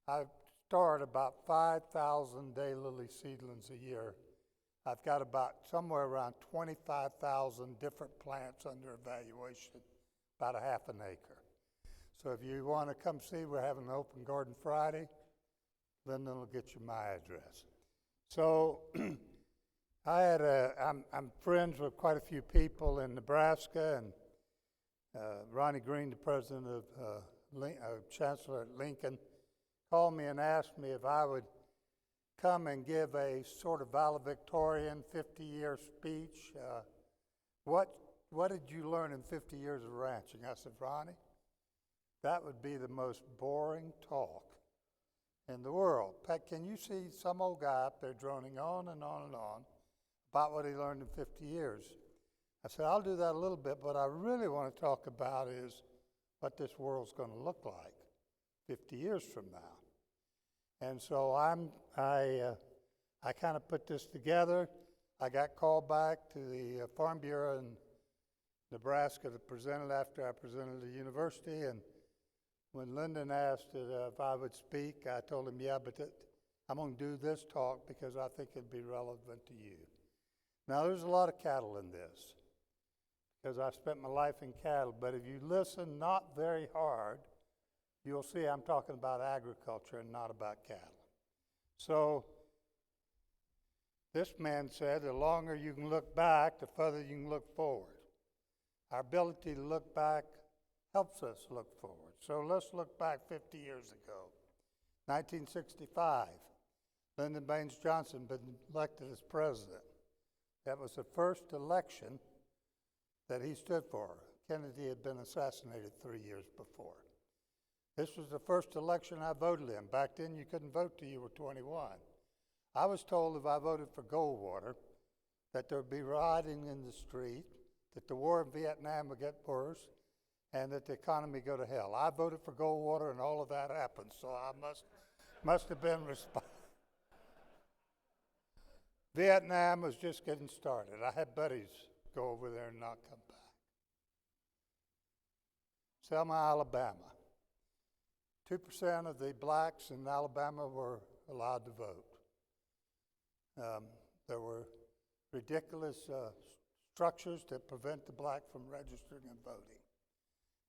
I start about 5,000 daylily seedlings a year. I've got about somewhere around 25,000 different plants under evaluation, about a half an acre. So if you want to come see, we're having an open garden Friday. Lyndon will get you my address. So I'm friends with quite a few people in Nebraska, and Ronnie Green, the president of Chancellor at Lincoln, called me and asked me if I would come and give a sort of valedictorian 50-year speech. What did you learn in 50 years of ranching? I said, Ronnie, that would be the most boring talk in the world. Pat, can you see some old guy up there droning on and on and on about what he learned in 50 years? I said, I'll do that a little bit, but I really want to talk about is what this world's going to look like 50 years from now. And so I kind of put this together. I got called back to the Farm Bureau in Nebraska to present it after I presented at the university. And when Lyndon asked if I would speak, I told him, yeah, but I'm going to do this talk because I think it'd be relevant to you. Now, there's a lot of cattle in this because I spent my life in cattle. But if you listen not very hard, you'll see I'm talking about agriculture and not about cattle. So This man said, the longer you can look back, the further you can look forward. Our ability to look back helps us look forward. So let's look back 50 years ago. 1965, Lyndon Baines Johnson been elected as president. That was the first election that he stood for. Kennedy had been assassinated 3 years before. This was the first election I voted in. Back then, you couldn't vote till you were 21. I was told if I voted for Goldwater that there would be rioting in the street, that the war in Vietnam would get worse, and that the economy go to hell. I voted for Goldwater, and all of that happened, so I must have been responsible. Vietnam was just getting started. I had buddies go over there and not come back. Selma, Alabama. 2% of the blacks in Alabama were allowed to vote. There were ridiculous structures that prevent the black from registering and voting.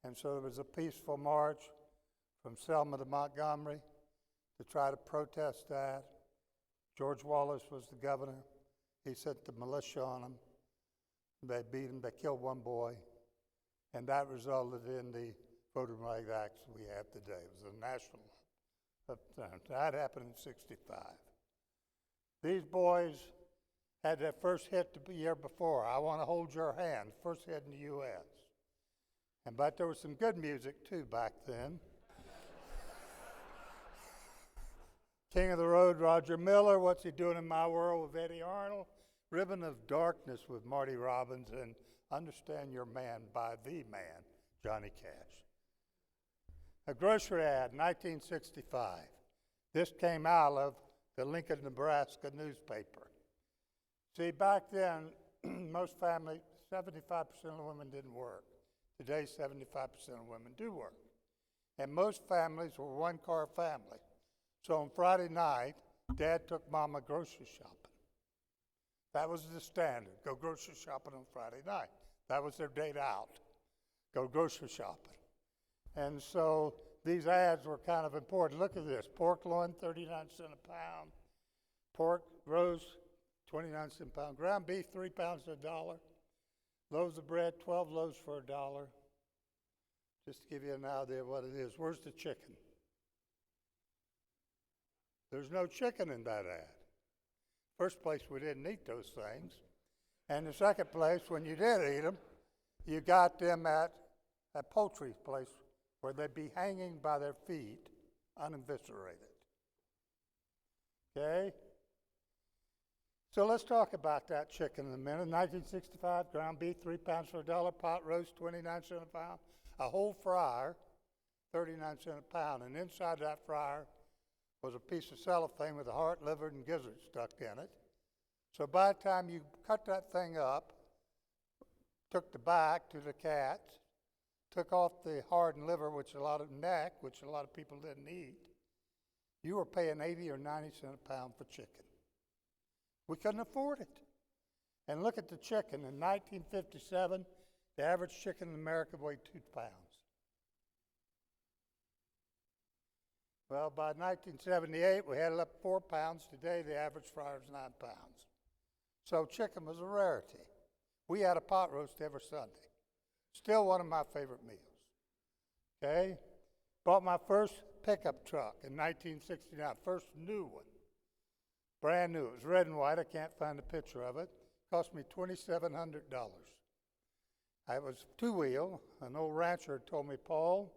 And so there was a peaceful march from Selma to Montgomery to try to protest that. George Wallace was the governor. He sent the militia on them. They beat him. They killed one boy. And that resulted in the Voting Rights Act we have today. It was a national event. That happened in 65. These boys had their first hit the year before. I Want to Hold Your Hand, first hit in the U.S. But there was some good music, too, back then. King of the Road, Roger Miller, What's He Doing in My World with Eddie Arnold, Ribbon of Darkness with Marty Robbins, and Understand Your Man by the man, Johnny Cash. A grocery ad, 1965. This came out of the Lincoln, Nebraska newspaper. See, back then, most families, 75% of women didn't work. Today, 75% of women do work. And most families were one-car family. So on Friday night, Dad took Mama grocery shopping. That was the standard. Go grocery shopping on Friday night. That was their date out. Go grocery shopping. And so these ads were kind of important. Look at this. Pork loin, 39 cents a pound. Pork roast, 29 cents a pound. Ground beef, 3 pounds for $1. Loaves of bread, 12 loaves for $1. Just to give you an idea of what it is. Where's the chicken? There's no chicken in that ad. First place, we didn't eat those things. And the second place, when you did eat them, you got them at a poultry place where they'd be hanging by their feet, uneviscerated. Okay? So let's talk about that chicken in a minute. 1965, ground beef, 3 pounds for $1. Pot roast, 29 cents a pound. A whole fryer, 39 cents a pound. And inside that fryer was a piece of cellophane with a heart, liver, and gizzard stuck in it. So by the time you cut that thing up, took the back to the cat, took off the heart and liver, which a lot of people didn't eat, you were paying 80 or 90 cents a pound for chicken. We couldn't afford it. And look at the chicken. In 1957, the average chicken in America weighed 2 pounds. Well, by 1978, we had it up 4 pounds. Today, the average fryer is 9 pounds. So chicken was a rarity. We had a pot roast every Sunday. Still one of my favorite meals. Okay? Bought my first pickup truck in 1969, first new one. Brand new. It was red and white. I can't find a picture of it. Cost me $2,700. I was two-wheel. An old rancher told me, Paul,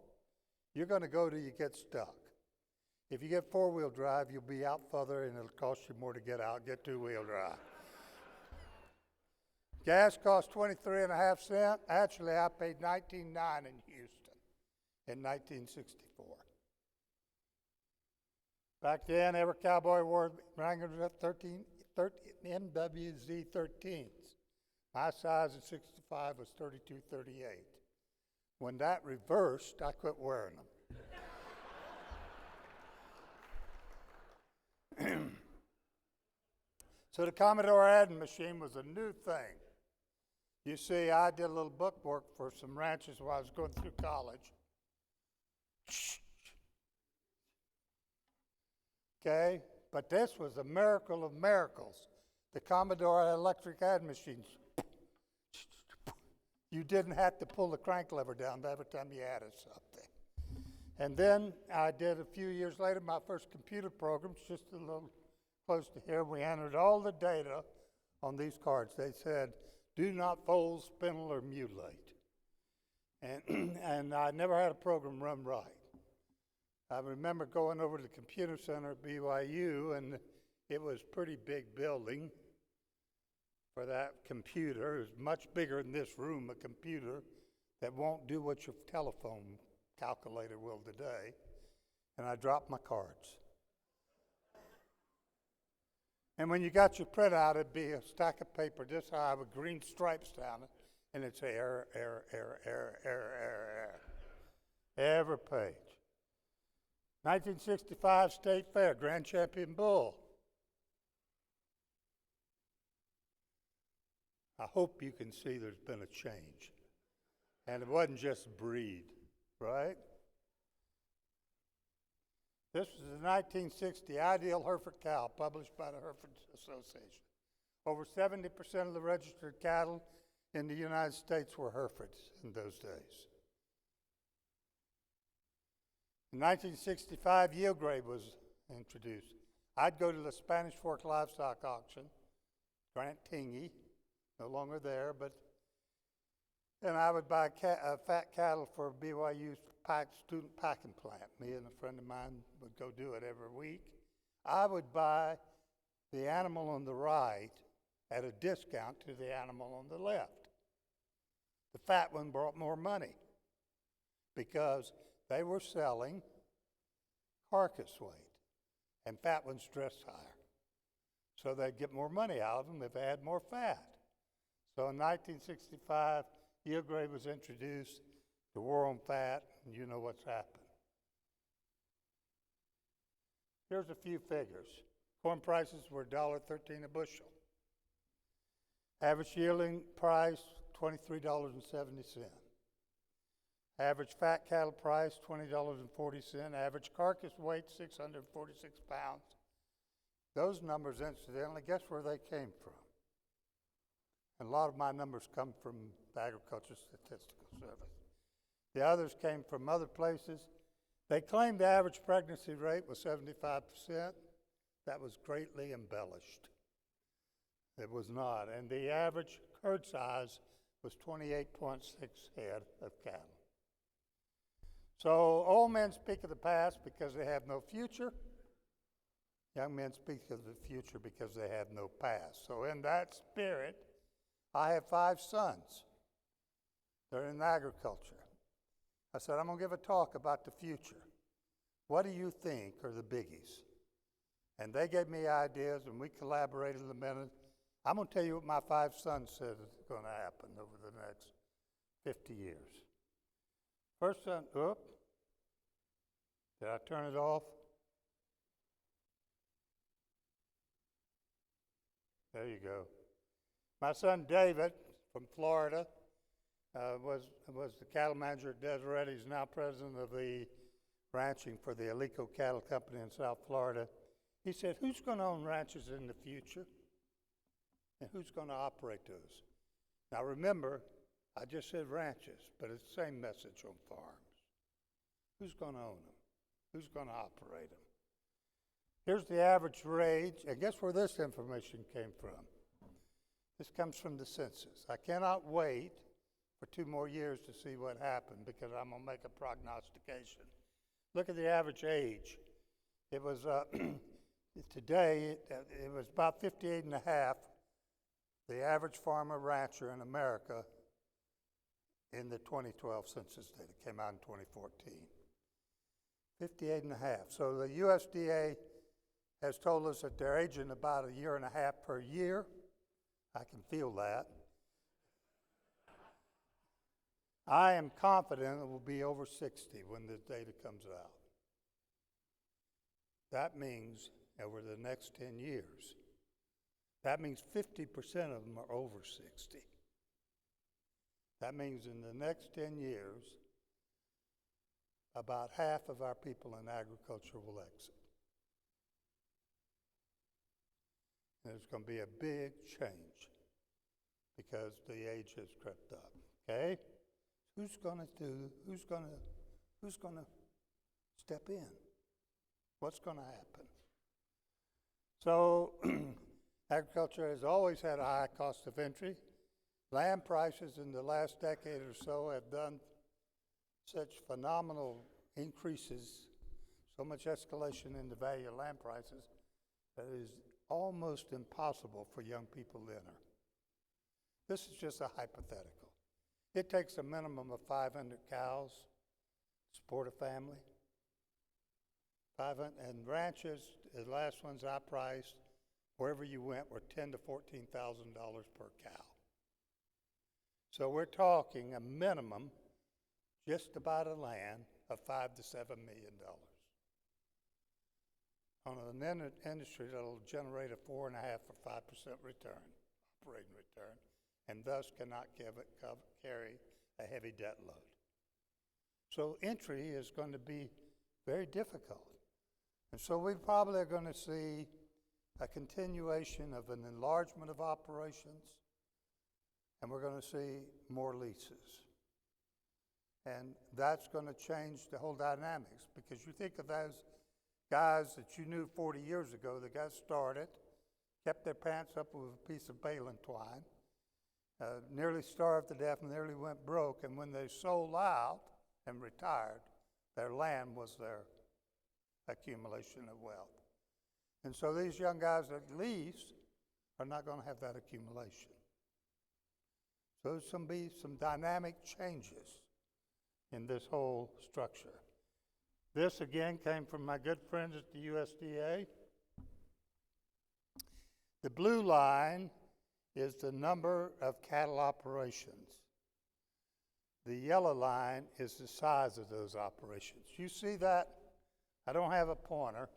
you're going to go till you get stuck. If you get four-wheel drive, you'll be out further, and it'll cost you more to get out. Get two-wheel drive. Gas cost 23.5 cents. Actually, I paid $19.9 in Houston in 1964. Back then, every cowboy wore Wrangler MWZ 13s. My size at 65 was 32-38. When that reversed, I quit wearing them. So the Commodore adding machine was a new thing. You see, I did a little book work for some ranches while I was going through college. Okay? But this was a miracle of miracles. The Commodore electric ad machines. You didn't have to pull the crank lever down every time you added something. And then I did a few years later my first computer programs, just a little close to here. We entered all the data on these cards. They said, do not fold, spindle, or mutilate. And I never had a program run right. I remember going over to the computer center at BYU, and it was a pretty big building for that computer. It was much bigger than this room, a computer that won't do what your telephone calculator will today. And I dropped my cards. And when you got your printout, it'd be a stack of paper this high with green stripes down it, and it'd say error, error, error, error, error, error, error. Every page. 1965 State Fair, Grand Champion Bull. I hope you can see there's been a change. And it wasn't just breed, right? This was the 1960 Ideal Hereford Cow, published by the Hereford Association. Over 70% of the registered cattle in the United States were Herefords in those days. In 1965, yield grade was introduced. I'd go to the Spanish Fork Livestock Auction, Grant Tingy, no longer there, but then I would buy fat cattle for BYU's student packing plant. Me and a friend of mine would go do it every week. I would buy the animal on the right at a discount to the animal on the left. The fat one brought more money because they were selling carcass weight, and fat ones dressed higher. So they'd get more money out of them if they had more fat. So in 1965, yield grade was introduced, the war on fat, and you know what's happened. Here's a few figures. Corn prices were $1.13 a bushel. Average yielding price, $23.70. Average fat cattle price, $20.40. Average carcass weight, 646 pounds. Those numbers, incidentally, guess where they came from? And a lot of my numbers come from the Agricultural Statistical Service. The others came from other places. They claimed the average pregnancy rate was 75%. That was greatly embellished. It was not. And the average herd size was 28.6 head of cattle. So old men speak of the past because they have no future. Young men speak of the future because they have no past. So in that spirit, I have 5 sons. They're in agriculture. I said, I'm going to give a talk about the future. What do you think are the biggies? And they gave me ideas, and we collaborated a minute. I'm going to tell you what my 5 sons said is going to happen over the next 50 years. First son, did I turn it off? There you go. My son David from Florida was the cattle manager at Deseret. He's now president of the ranching for the Alico Cattle Company in South Florida. He said, who's going to own ranches in the future? And who's going to operate those? Now remember, I just said ranches, but it's the same message on farms. Who's going to own them? Who's going to operate them? Here's the average age, and guess where this information came from? This comes from the census. I cannot wait for 2 more years to see what happened because I'm going to make a prognostication. Look at the average age. It was, today, it was about 58 and a half, the average farmer rancher in America in the 2012 census data, came out in 2014. 58 and a half. So the USDA has told us that they're aging about 1.5 years per year. I can feel that. I am confident it will be over 60 when the data comes out. That means over the next 10 years, that means 50% of them are over 60. That means in the next 10 years, about half of our people in agriculture will exit. There's going to be a big change because the age has crept up. Okay? Who's going to step in? What's going to happen? So agriculture has always had a high cost of entry. Land prices in the last decade or so have done such phenomenal increases, so much escalation in the value of land prices, that it is almost impossible for young people to enter. This is just a hypothetical. It takes a minimum of 500 cows to support a family. 500, and ranches, the last ones I priced, wherever you went, were $10,000 to $14,000 per cow. So we're talking a minimum, just to buy the land, of $5 to $7 million. On an industry that will generate a 4.5% or 5% return, operating return, and thus cannot carry a heavy debt load. So entry is going to be very difficult. And so we probably are going to see a continuation of an enlargement of operations, and we're going to see more leases. And that's going to change the whole dynamics, because you think of those guys that you knew 40 years ago that got started, kept their pants up with a piece of baling twine, nearly starved to death, and nearly went broke, and when they sold out and retired, their land was their accumulation of wealth. And so these young guys that lease are not going to have that accumulation. So there's going to be some dynamic changes in this whole structure. This again came from my good friends at the USDA. The blue line is the number of cattle operations. The yellow line is the size of those operations. You see that? I don't have a pointer,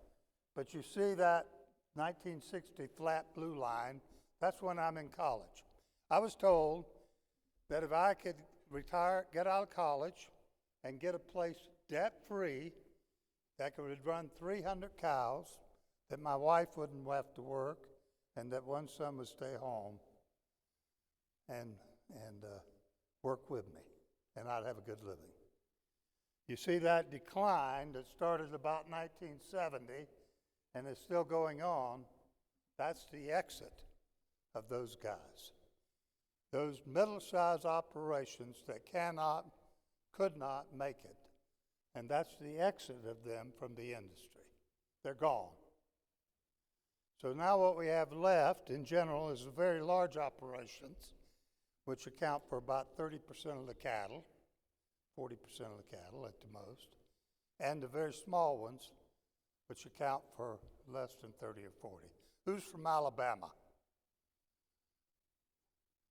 but you see that 1960 flat blue line? That's when I'm in college. I was told that if I could retire, get out of college, and get a place debt-free that could run 300 cows, that my wife wouldn't have to work, and that one son would stay home and work with me, and I'd have a good living. You see that decline that started about 1970 and is still going on. That's the exit of those guys. Those middle-sized operations that could not make it. And that's the exit of them from the industry. They're gone. So now what we have left in general is the very large operations, which account for about 30% of the cattle, 40% of the cattle at the most, and the very small ones, which account for less than 30 or 40. Who's from Alabama?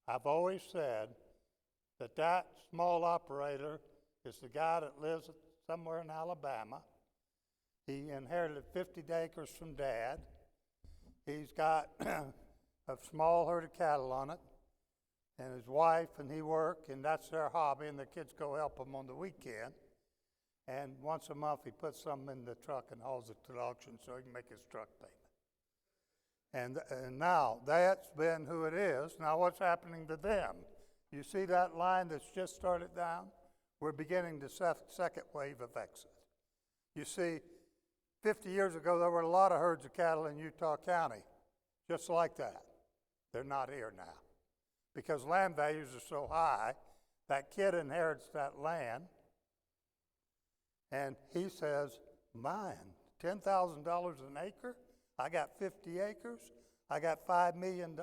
I've always said that that small operator is the guy that lives somewhere in Alabama. He inherited 50 acres from Dad. He's got a small herd of cattle on it, and his wife and he work, and that's their hobby, and the kids go help him on the weekend. And once a month, he puts something in the truck and hauls it to the auction so he can make his truck payment. And now, that's been who it is. Now, what's happening to them? You see that line that's just started down? We're beginning the second wave of exit. You see, 50 years ago, there were a lot of herds of cattle in Utah County, just like that. They're not here now. Because land values are so high, that kid inherits that land, and he says, mine, $10,000 an acre? I got 50 acres, I got $5 million,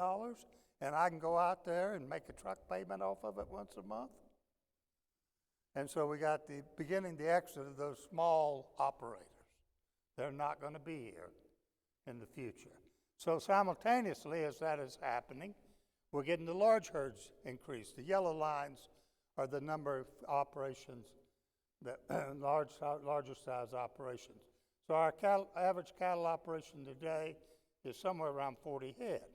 and I can go out there and make a truck payment off of it once a month? And so we got the beginning the exit of those small operators. They're not going to be here in the future. So simultaneously as that is happening, we're getting the large herds increase. The yellow lines are the number of operations, that larger size operations. So our average cattle operation today is somewhere around 40 head.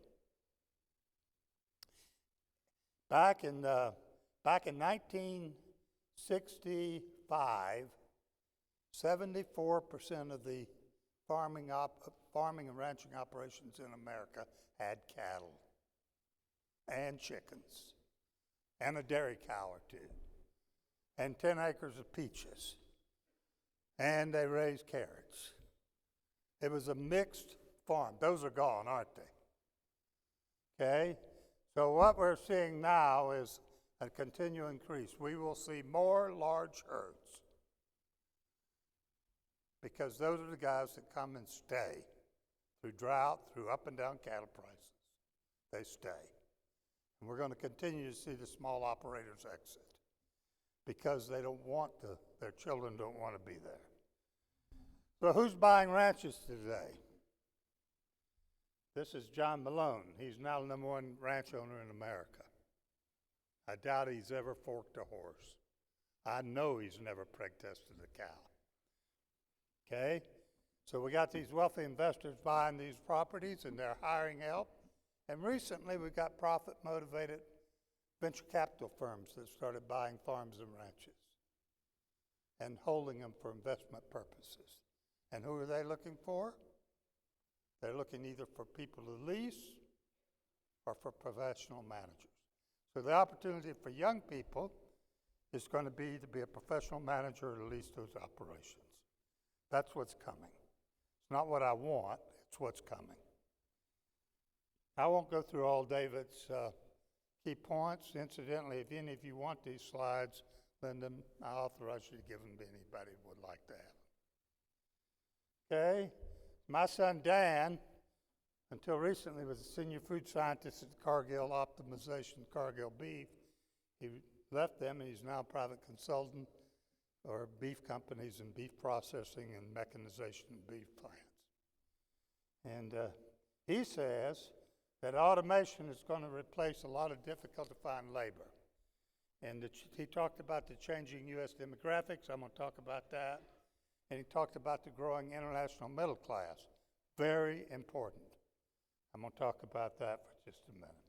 Back in 1965, 74% of the farming and ranching operations in America had cattle and chickens and a dairy cow or two and 10 acres of peaches, and they raised carrots. It was a mixed farm. Those are gone, aren't they? Okay? So what we're seeing now is a continual increase. We will see more large herds because those are the guys that come and stay through drought, through up and down cattle prices. They stay. And we're going to continue to see the small operators exit because they don't want to, their children don't want to be there. So who's buying ranches today? This is John Malone. He's now the #1 ranch owner in America. I doubt he's ever forked a horse. I know he's never preg tested a cow. Okay? So we got these wealthy investors buying these properties and they're hiring help. And recently we got profit-motivated venture capital firms that started buying farms and ranches and holding them for investment purposes. And who are they looking for? They're looking either for people to lease or for professional managers. So the opportunity for young people is going to be a professional manager or to lease those operations. That's what's coming. It's not what I want, it's what's coming. I won't go through all David's key points. Incidentally, if any of you want these slides, Linda, I authorize you to give them to anybody who would like to have them. Okay? My son Dan, until recently, was a senior food scientist at Cargill Optimization, Cargill Beef. He left them and he's now a private consultant for beef companies and beef processing and mechanization of beef plants. And he says that automation is going to replace a lot of difficult to find labor. And he talked about the changing U.S. demographics. I'm going to talk about that. And he talked about the growing international middle class. Very important. I'm going to talk about that for just a minute.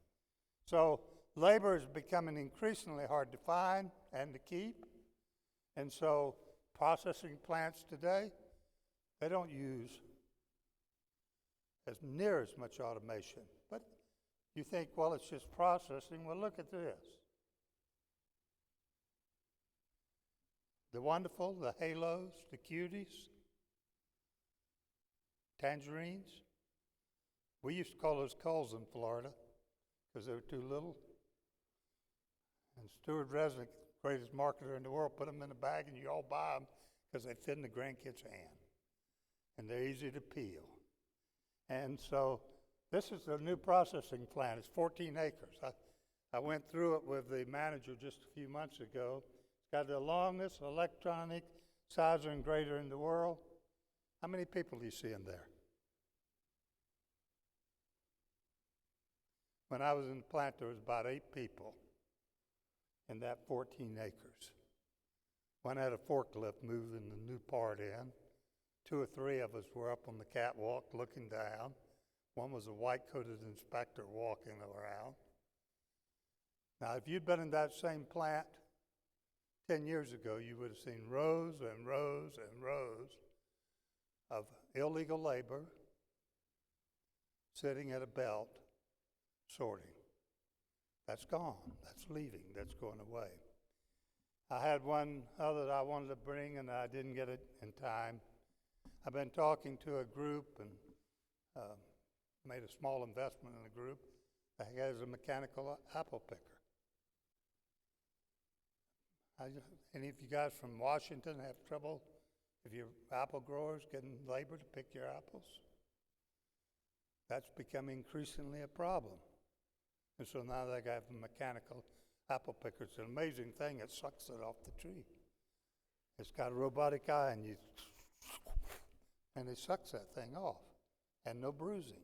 So labor is becoming increasingly hard to find and to keep. And so processing plants today, they don't use as near as much automation. But you think, well, it's just processing. Well, look at this. The wonderful, the halos, the cuties, tangerines. We used to call those culls in Florida because they were too little. And Stuart Resnick, greatest marketer in the world, put them in a bag and you all buy them because they fit in the grandkid's hand. And they're easy to peel. And so this is a new processing plant. It's 14 acres. I went through it with the manager just a few months ago. It's got the longest electronic sizer and grader in the world. How many people do you see in there? When I was in the plant, there was about 8 people in that 14 acres. One had a forklift moving the new part in. 2 or 3 of us were up on the catwalk looking down. One was a white-coated inspector walking around. Now, if you'd been in that same plant 10 years ago, you would have seen rows and rows and rows of illegal labor sitting at a belt sorting. That's gone. That's leaving. That's going away. I had one other that I wanted to bring, and I didn't get it in time. I've been talking to a group and made a small investment in a group that has a mechanical apple picker. Any of you guys from Washington have trouble if you're apple growers getting labor to pick your apples? That's becoming increasingly a problem. And so now they have a mechanical apple picker. It's an amazing thing. It sucks it off the tree. It's got a robotic eye and it sucks that thing off and no bruising.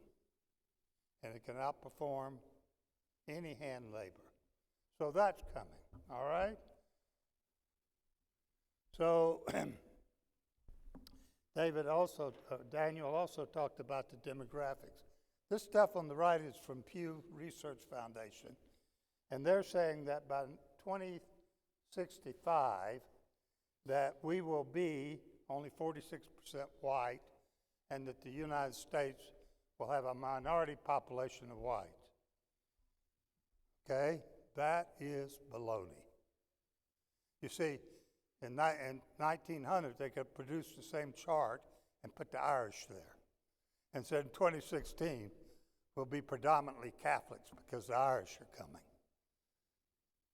And it can outperform any hand labor. So that's coming, all right? So Daniel also talked about the demographics. This stuff on the right is from Pew Research Foundation, and they're saying that by 2065, that we will be only 46% white and that the United States will have a minority population of whites. Okay? That is baloney. You see, in 1900, they could produce the same chart and put the Irish there. And said in 2016, we'll be predominantly Catholics because the Irish are coming.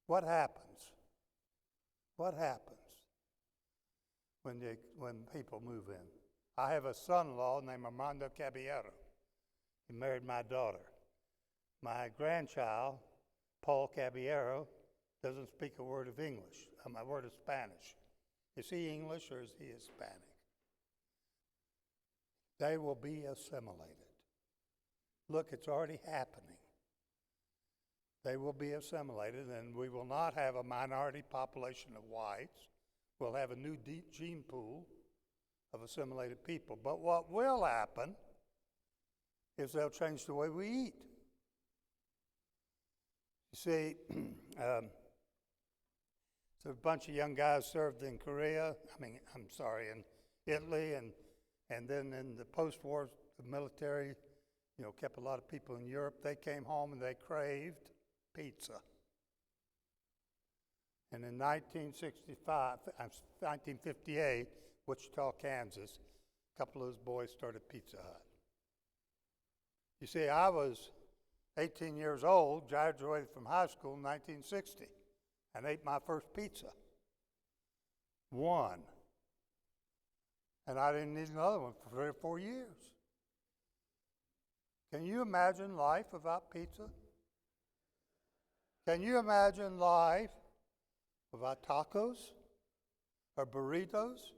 What happens? What happens when people move in? I have a son-in-law named Armando Caballero. He married my daughter. My grandchild, Paul Caballero, doesn't speak a word of English, a word of Spanish. Is he English or is he Hispanic? They will be assimilated. Look, it's already happening. They will be assimilated, and we will not have a minority population of whites. We'll have a new deep gene pool of assimilated people. But what will happen is they'll change the way we eat. You see, so a bunch of young guys served in in Italy, and then in the post-war, the military, kept a lot of people in Europe. They came home and they craved pizza. And in 1958, Wichita, Kansas, a couple of those boys started Pizza Hut. You see, I was 18 years old, graduated from high school in 1960, and ate my first pizza. One. And I didn't need another one for 3 or 4 years. Can you imagine life without pizza? Can you imagine life without tacos or burritos?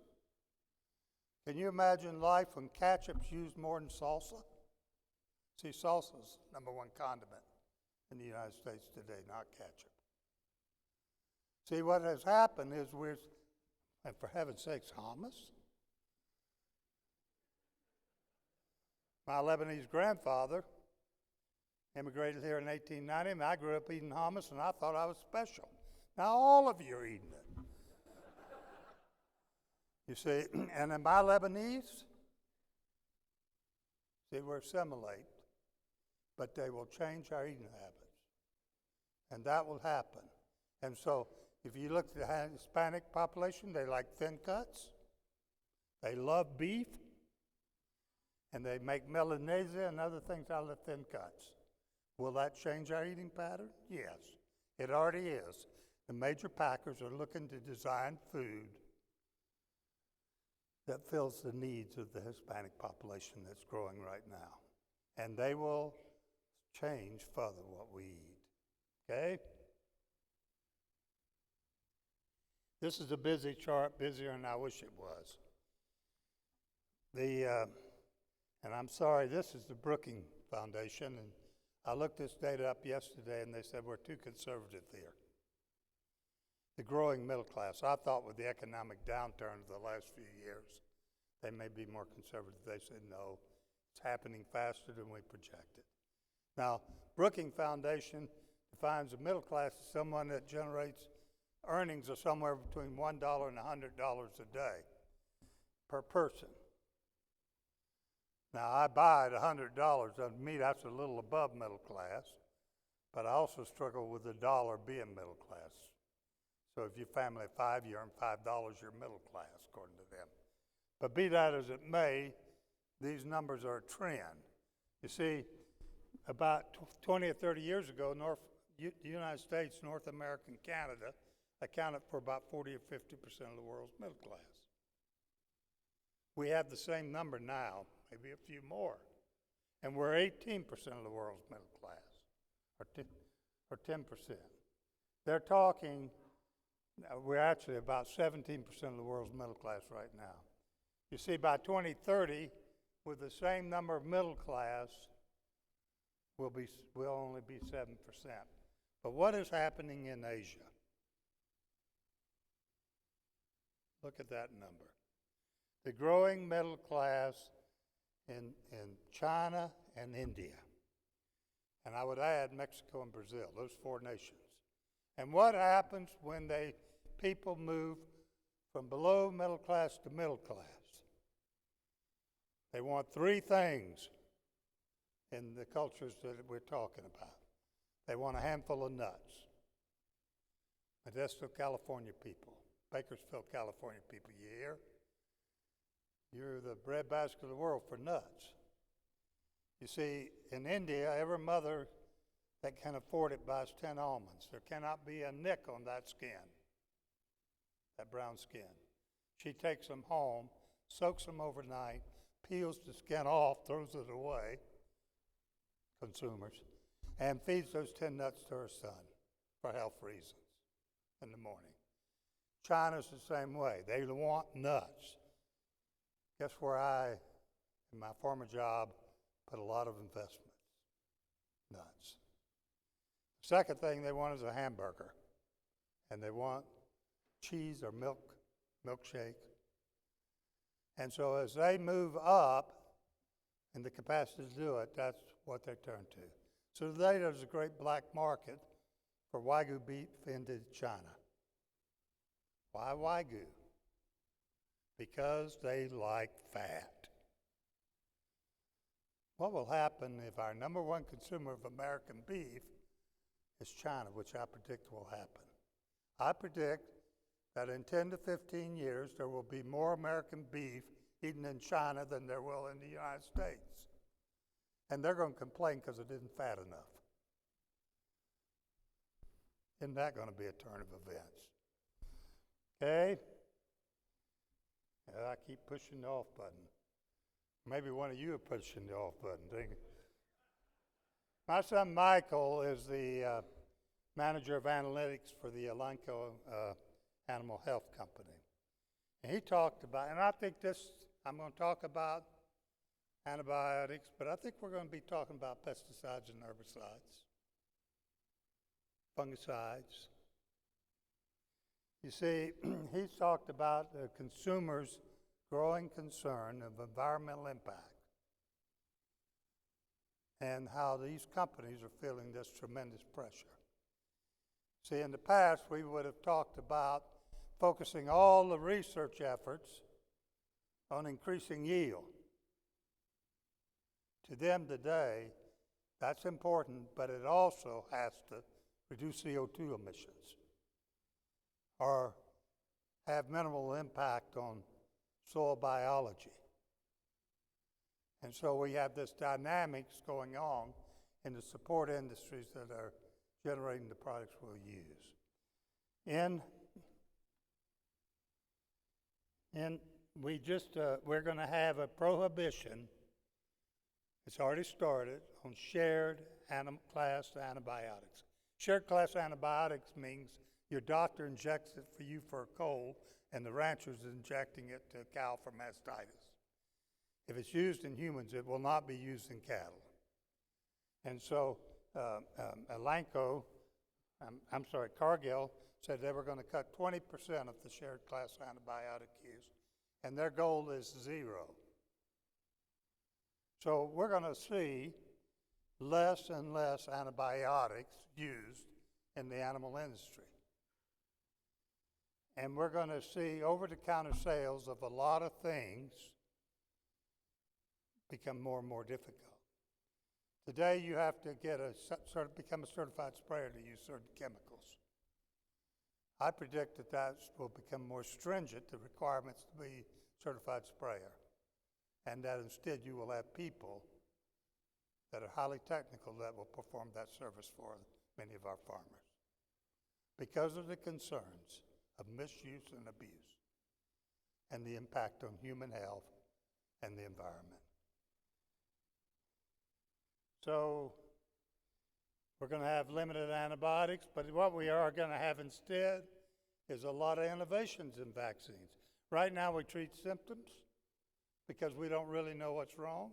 Can you imagine life when ketchup's used more than salsa? See, salsa's #1 condiment in the United States today, not ketchup. See, what has happened is and for heaven's sakes, hummus? My Lebanese grandfather immigrated here in 1890, and I grew up eating hummus, and I thought I was special. Now all of you are eating it. You see, and in my Lebanese, we're assimilate, but they will change our eating habits. And that will happen. And so if you look at the Hispanic population, they like thin cuts. They love beef. And they make Milanese and other things out of thin cuts. Will that change our eating pattern? Yes, it already is. The major packers are looking to design food that fills the needs of the Hispanic population that's growing right now. And they will change further what we eat. Okay? This is a busy chart, busier than I wish it was. And I'm sorry, this is the Brookings Foundation, and I looked this data up yesterday, and they said we're too conservative here. The growing middle class. I thought with the economic downturn of the last few years, they may be more conservative. They said no, it's happening faster than we projected. Now, Brookings Foundation defines a middle class as someone that generates earnings of somewhere between $1 and $100 a day per person. Now, I buy at $100. To me, that's a little above middle class, but I also struggle with the dollar being middle class. So if your family of 5, you earn $5, you're middle class, according to them. But be that as it may, these numbers are a trend. You see, about 20 or 30 years ago, the United States, North America, and Canada accounted for about 40 or 50% of the world's middle class. We have the same number now, maybe a few more. And we're 18% of the world's middle class, or 10%. They're talking, we're actually about 17% of the world's middle class right now. You see, by 2030, with the same number of middle class, we'll only be 7%. But what is happening in Asia? Look at that number. The growing middle class in China and India. And I would add Mexico and Brazil, those 4 nations. And what happens when people move from below middle class to middle class? They want three things in the cultures that we're talking about. They want a handful of nuts. Modesto, California people, Bakersfield, California people, you hear? You're the breadbasket of the world for nuts. You see, in India, every mother that can afford it buys 10 almonds. There cannot be a nick on that skin, that brown skin. She takes them home, soaks them overnight, peels the skin off, throws it away, consumers, and feeds those 10 nuts to her son for health reasons in the morning. China's the same way. They want nuts. Guess where I, in my former job, put a lot of investments? Nuts. Second thing they want is a hamburger. And they want cheese or milkshake. And so as they move up in the capacity to do it, that's what they turn to. So today there's a great black market for Wagyu beef into China. Why Wagyu? Because they like fat. What will happen if our number one consumer of American beef is China, which I predict will happen? I predict that in 10 to 15 years, there will be more American beef eaten in China than there will in the United States. And they're going to complain because it isn't fat enough. Isn't that going to be a turn of events? Okay? I keep pushing the off button. Maybe one of you are pushing the off button. My son Michael is the manager of analytics for the Elanco Animal Health Company. And he talked about, and I think I'm going to talk about antibiotics, but I think we're going to be talking about pesticides and herbicides, fungicides. You see, he's talked about the consumers' growing concern of environmental impact and how these companies are feeling this tremendous pressure. See, in the past, we would have talked about focusing all the research efforts on increasing yield. To them today, that's important, but it also has to reduce CO2 emissions or have minimal impact on soil biology. And so we have this dynamics going on in the support industries that are generating the products we'll use. We're going to have a prohibition. It's already started on shared class antibiotics. Shared class antibiotics means your doctor injects it for you for a cold, and the rancher's injecting it to a cow for mastitis. If it's used in humans, it will not be used in cattle. And so Cargill said they were going to cut 20% of the shared class antibiotic use, and their goal is 0. So we're going to see less and less antibiotics used in the animal industry. And we're going to see over-the-counter sales of a lot of things become more and more difficult. Today, you have to become a certified sprayer to use certain chemicals. I predict that will become more stringent, the requirements to be certified sprayer, and that instead you will have people that are highly technical that will perform that service for many of our farmers because of the concerns of misuse and abuse and the impact on human health and the environment. So we're going to have limited antibiotics, but what we are going to have instead is a lot of innovations in vaccines. Right now we treat symptoms because we don't really know what's wrong,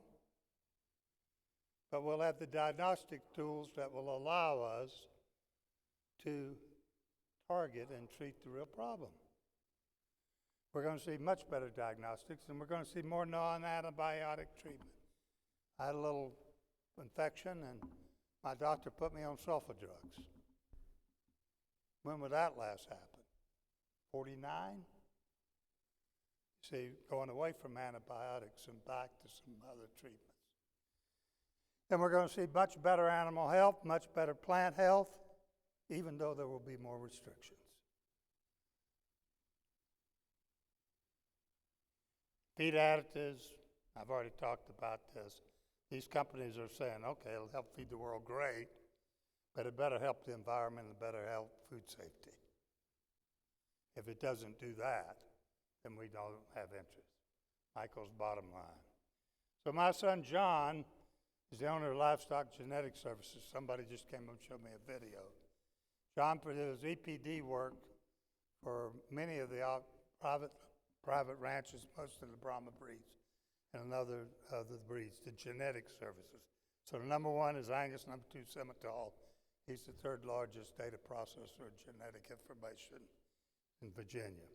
but we'll have the diagnostic tools that will allow us to target and treat the real problem. We're going to see much better diagnostics, and we're going to see more non-antibiotic treatment. I had a little infection, and my doctor put me on sulfa drugs. When would that last happen? 49? See, going away from antibiotics and back to some other treatments. And we're going to see much better animal health, much better plant health, even though there will be more restrictions. Feed additives, I've already talked about this. These companies are saying, okay, it'll help feed the world, great, but it better help the environment and better help food safety. If it doesn't do that, then we don't have interest. Michael's bottom line. So my son John is the owner of Livestock Genetic Services. Somebody just came up and showed me a video. John does EPD work for many of the private ranches, most of the Brahma breeds, and another of the breeds, the genetic services. So the number one is Angus, number two, Simmental. He's the third largest data processor of genetic information in Virginia.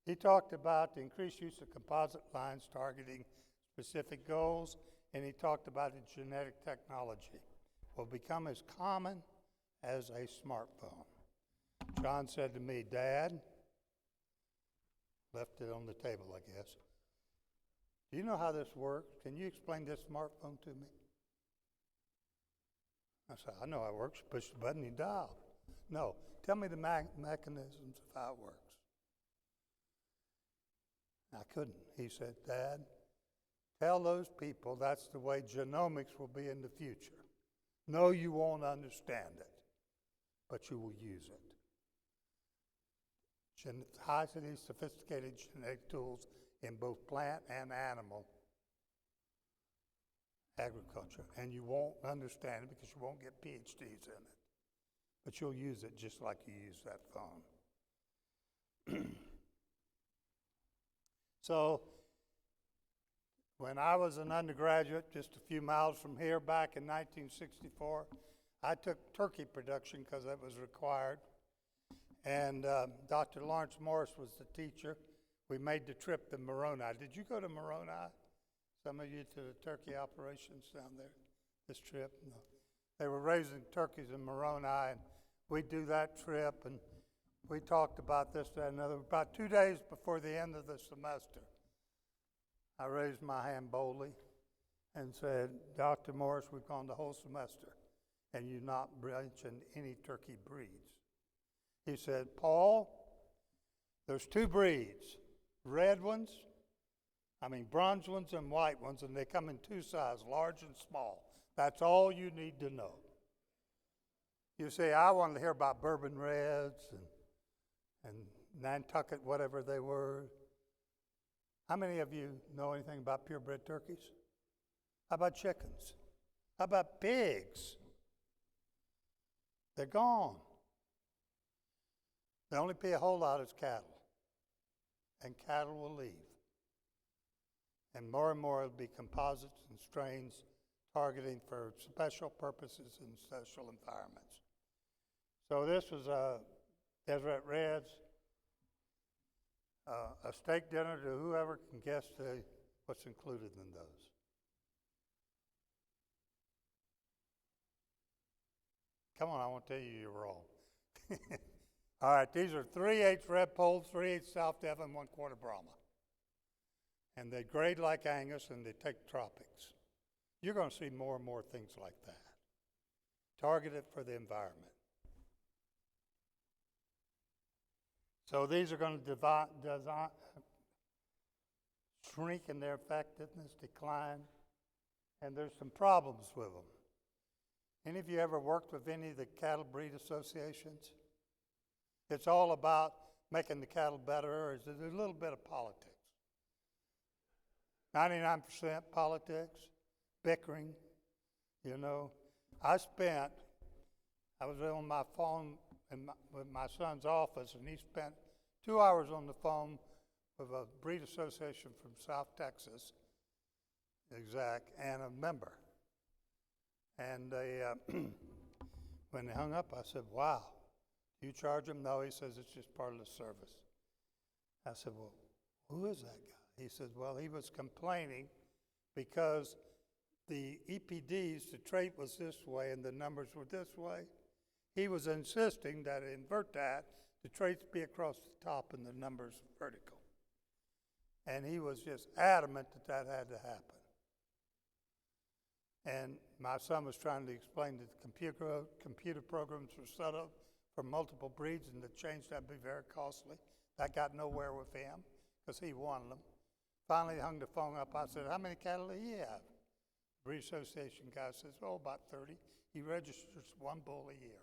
He talked about the increased use of composite lines targeting specific goals, and he talked about the genetic technology will become as common as a smartphone. John said to me, Dad, left it on the table, I guess. Do you know how this works? Can you explain this smartphone to me? I said, I know how it works. You push the button, you dial. No, tell me the mechanisms of how it works. I couldn't. He said, Dad, tell those people that's the way genomics will be in the future. No, you won't understand it, but you will use it. Highly sophisticated genetic tools in both plant and animal agriculture, and you won't understand it because you won't get PhDs in it, but you'll use it just like you use that phone. So when I was an undergraduate, just a few miles from here back in 1964, I took turkey production because that was required. And Dr. Lawrence Morris was the teacher. We made the trip to Moroni. Did you go to Moroni? Some of you to the turkey operations down there, this trip? No. They were raising turkeys in Moroni, and we'd do that trip, and we talked about this, that, and another. About 2 days before the end of the semester, I raised my hand boldly and said, Dr. Morris, we've gone the whole semester, and you've not mentioned any turkey breeds. He said, Paul, there's 2 breeds, bronze ones and white ones, and they come in 2 sizes, large and small. That's all you need to know. You see, I wanted to hear about bourbon reds and Nantucket, whatever they were. How many of you know anything about purebred turkeys? How about chickens? How about pigs? They're gone. They only pay a whole lot as cattle, and cattle will leave. And more it'll be composites and strains targeting for special purposes in special environments. So this was Deseret Reds, a steak dinner to whoever can guess what's included in those. Come on, I won't tell you you're wrong. All right, these are 3/8 red poles, 3/8 South Devon, 1/4 Brahma. And they grade like Angus and they take tropics. You're going to see more and more things like that, targeted for the environment. So these are going to shrink in their effectiveness, decline, and there's some problems with them. Any of you ever worked with any of the cattle breed associations? It's all about making the cattle better, or is it a little bit of politics? 99% politics, bickering, you know. I was on my phone with my son's office, and he spent 2 hours on the phone with a breed association from South Texas, and a member. And they, when they hung up, I said, wow, do you charge him? No, he says it's just part of the service. I said, well, who is that guy? He said, well, he was complaining because the EPDs, the trait was this way and the numbers were this way. He was insisting that invert that, the traits be across the top and the numbers vertical. And he was just adamant that that had to happen. And my son was trying to explain that the computer programs were set up for multiple breeds and the change that would be very costly. That got nowhere with him because he wanted them. Finally hung the phone up. I said, how many cattle do you have? The Breed Association guy says, oh, about 30. He registers 1 bull a year.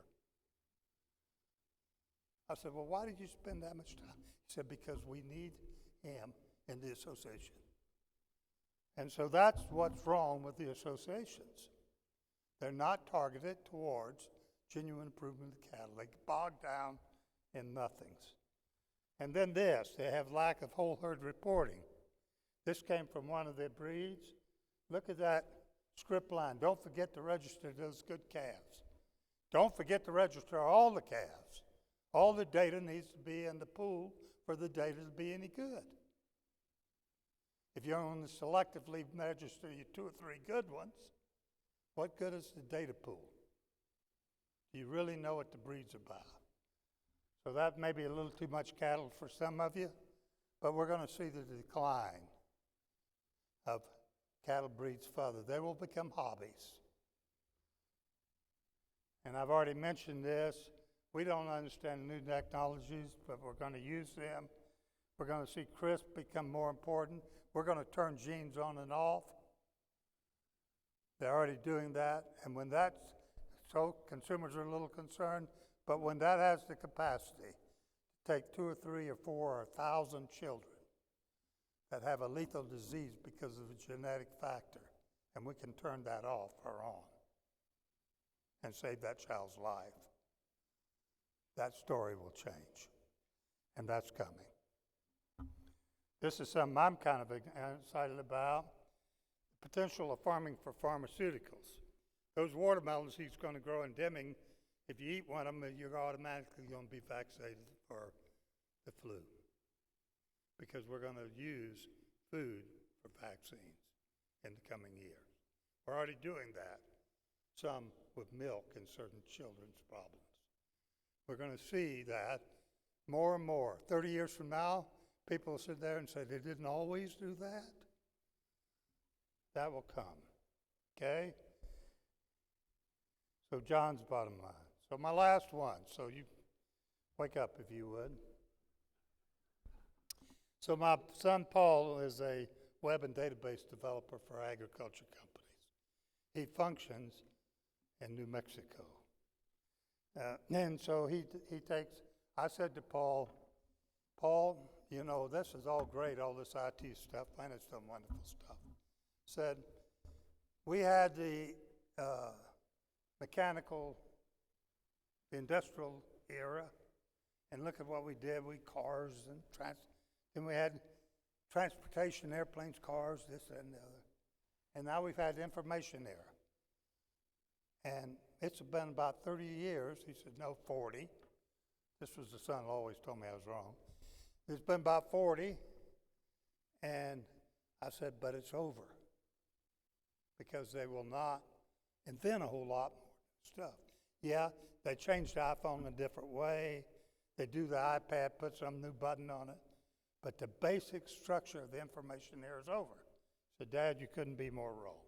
I said, well, why did you spend that much time? He said, because we need him in the association. And so that's what's wrong with the associations. They're not targeted towards genuine improvement of cattle. They get bogged down in nothings. And then this, they have lack of whole herd reporting. This came from one of their breeds. Look at that script line. Don't forget to register those good calves. Don't forget to register all the calves. All the data needs to be in the pool for the data to be any good. If you only selectively register your 2 or 3 good ones, what good is the data pool? Do you really know what the breed's about? So that may be a little too much cattle for some of you, but we're going to see the decline of cattle breeds further. They will become hobbies. And I've already mentioned this. We don't understand new technologies, but we're going to use them. We're going to see CRISP become more important. We're going to turn genes on and off. They're already doing that. And when that's so, consumers are a little concerned, but when that has the capacity to take 2 or 3 or 4 or 1,000 children that have a lethal disease because of a genetic factor, and we can turn that off or on and save that child's life, that story will change, and that's coming. This is something I'm kind of excited about, the potential of farming for pharmaceuticals. Those watermelons he's going to grow in Deming, if you eat one of them, you're automatically going to be vaccinated for the flu, because we're going to use food for vaccines in the coming years. We're already doing that, some with milk and certain children's problems. We're going to see that more and more. 30 years from now, people will sit there and say, they didn't always do that. That will come, okay? So John's bottom line. So my last one, so you wake up if you would. So my son Paul is a web and database developer for agriculture companies. He functions in New Mexico. And so he takes, I said to Paul, you know, this is all great, all this IT stuff, and it's some wonderful stuff. Said, we had the mechanical, industrial era, and look at what we did. We cars and we had transportation, airplanes, cars, this and the other. And now we've had the information era. And it's been about 30 years. He said, no, 40. This was the son who always told me I was wrong. It's been about 40. And I said, but it's over. Because they will not invent a whole lot more stuff. Yeah, they changed the iPhone a different way. They do the iPad, put some new button on it. But the basic structure of the information there is over. So, Dad, you couldn't be more wrong.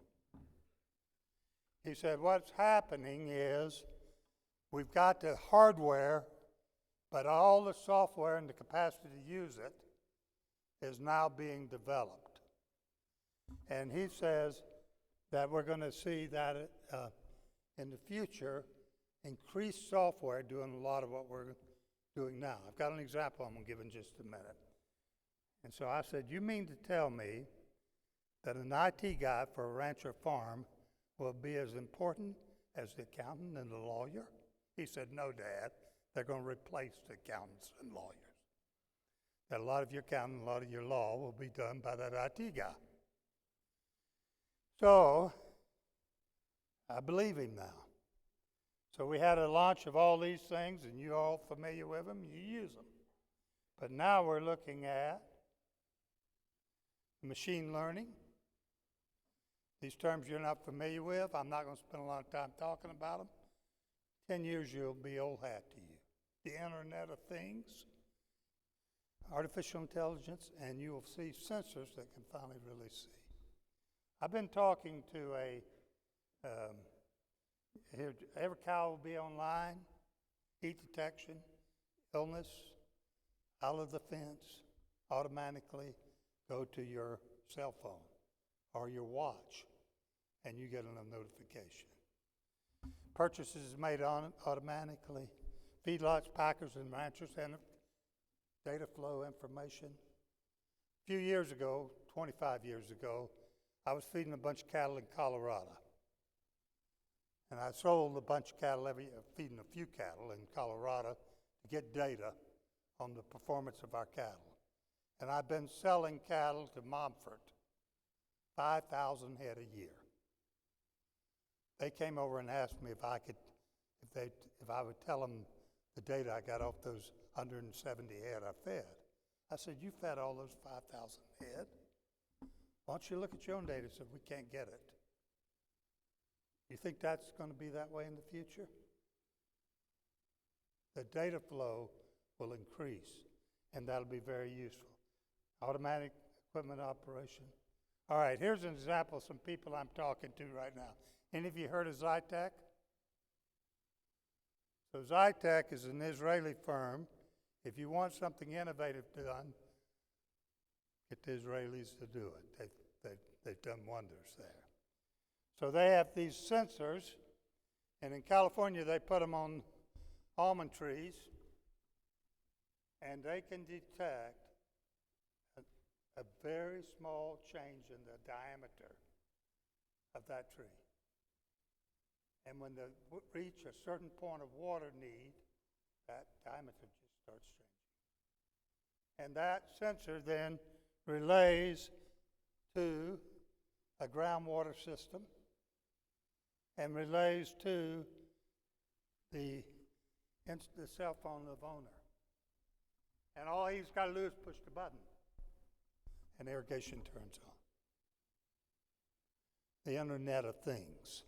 He said, what's happening is we've got the hardware, but all the software and the capacity to use it is now being developed. And he says that we're going to see that in the future, increased software doing a lot of what we're doing now. I've got an example I'm going to give in just a minute. And so I said, you mean to tell me that an IT guy for a ranch or farm will be as important as the accountant and the lawyer? He said, no, Dad, they're going to replace the accountants and lawyers. That a lot of your accounting, a lot of your law will be done by that IT guy. So, I believe him now. So we had a launch of all these things, and you're all familiar with them, you use them. But now we're looking at machine learning. These terms you're not familiar with, I'm not going to spend a lot of time talking about them. 10 years, you'll be old hat to you. The Internet of Things. artificial intelligence, and you will see sensors that can finally really see. I've been talking to every cow will be online, heat detection, illness, out of the fence, automatically go to your cell phone or your watch, and you get a notification. Purchases made on automatically. Feedlots, packers, and ranchers, and data flow information. A few years ago, 25 years ago, I was feeding a bunch of cattle in Colorado. And I sold a bunch of cattle feeding a few cattle in Colorado to get data on the performance of our cattle. And I've been selling cattle to Momford, 5,000 head a year. They came over and asked me if I would tell them the data I got off those 170 head I fed. I said, you fed all those 5,000 head? Why don't you look at your own data? Said, we can't get it. You think that's going to be that way in the future? The data flow will increase, and that'll be very useful. Automatic equipment operation. All right, here's an example of some people I'm talking to right now. Any of you heard of Zytec? So Zytec is an Israeli firm. If you want something innovative done, get the Israelis to do it. They've done wonders there. So they have these sensors, and in California they put them on almond trees, and they can detect a very small change in the diameter of that tree. And when they reach a certain point of water need, that diameter just starts changing. And that sensor then relays to a groundwater system and relays to the cell phone of owner. And all he's got to do is push the button, and irrigation turns on. The Internet of Things.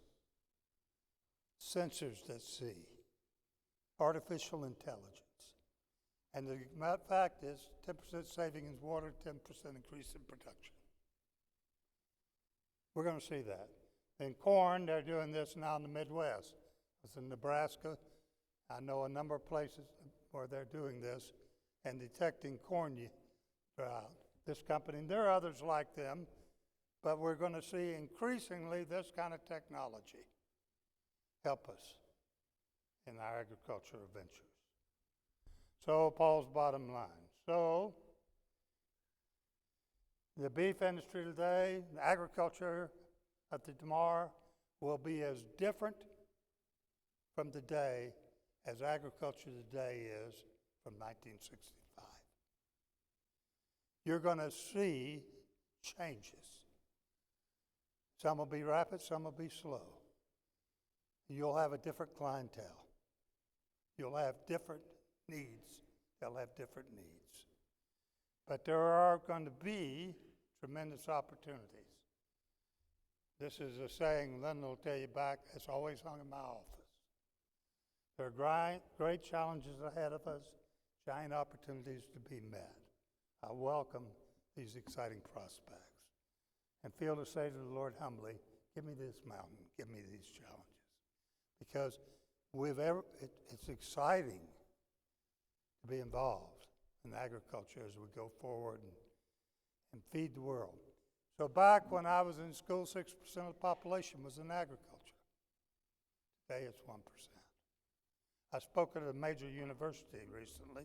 Sensors that see, artificial intelligence. And the fact is 10% saving in water, 10% increase in production. We're going to see that. In corn, they're doing this now in the Midwest. It's in Nebraska. I know a number of places where they're doing this and detecting corn drought. This company, and there are others like them, but we're going to see increasingly this kind of technology help us in our agricultural ventures. So Paul's bottom line. So the beef industry today, the agriculture of the tomorrow will be as different from today as agriculture today is from 1965. You're going to see changes. Some will be rapid, some will be slow. You'll have a different clientele. You'll have different needs. They'll have different needs. But there are going to be tremendous opportunities. This is a saying Linda will tell you back, it's always hung in my office. There are great challenges ahead of us, giant opportunities to be met. I welcome these exciting prospects and feel to say to the Lord humbly, give me this mountain, give me these challenges. Because it's exciting to be involved in agriculture as we go forward and feed the world. So back when I was in school, 6% of the population was in agriculture. Today it's 1%. I spoke at a major university recently,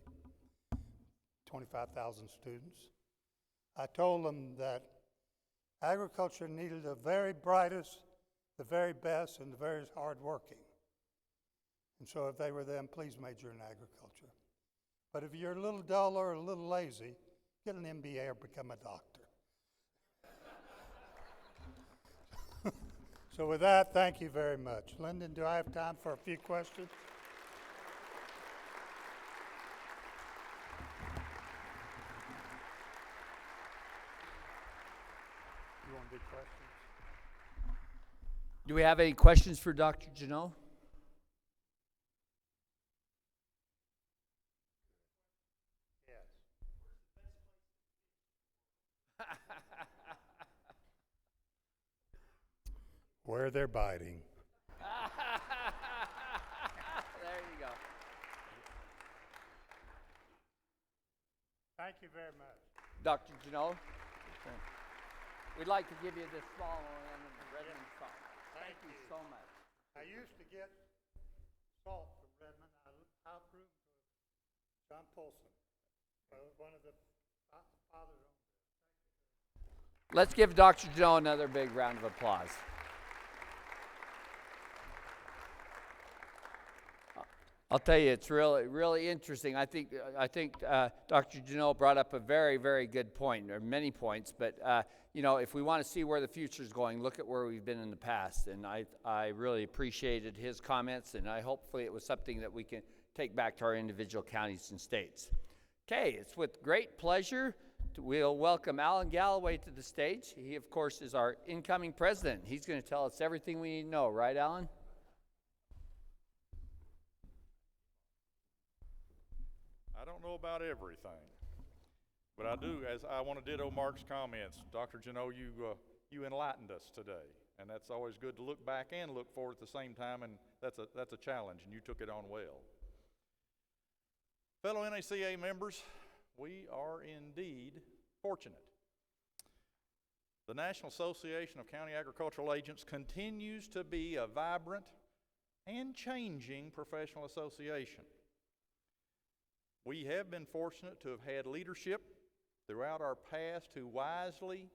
25,000 students. I told them that agriculture needed the very brightest, the very best, and the very hardworking. And so if they were them, please major in agriculture. But if you're a little dull or a little lazy, get an MBA or become a doctor. So with that, thank you very much. Lyndon, do I have time for a few questions? You want to do questions? Do we have any questions for Dr. Janot? Yes. where they're biting. There you go. Thank you very much. Dr. Janot, we'd like to give you this small one of the Redmond song. Thank you so much. I used to get salt from Redmond. I approved of John Polson, one of the fathers. Let's give Dr. Janot another big round of applause. I'll tell you, it's really interesting. I think Dr. Janot brought up a very, very good point, or many points. But if we want to see where the future is going, look at where we've been in the past. And I really appreciated his comments, and hopefully it was something that we can take back to our individual counties and states. Okay, it's with great pleasure we'll welcome Alan Galloway to the stage. He, of course, is our incoming president. He's going to tell us everything we need to know, right, Alan? I don't know about everything, but I do, as I want to ditto Mark's comments. Dr. Janot, you enlightened us today, and that's always good to look back and look forward at the same time, and that's a challenge, and you took it on well. Fellow NACA members, we are indeed fortunate. The National Association of County Agricultural Agents continues to be a vibrant and changing professional association. We have been fortunate to have had leadership throughout our past who wisely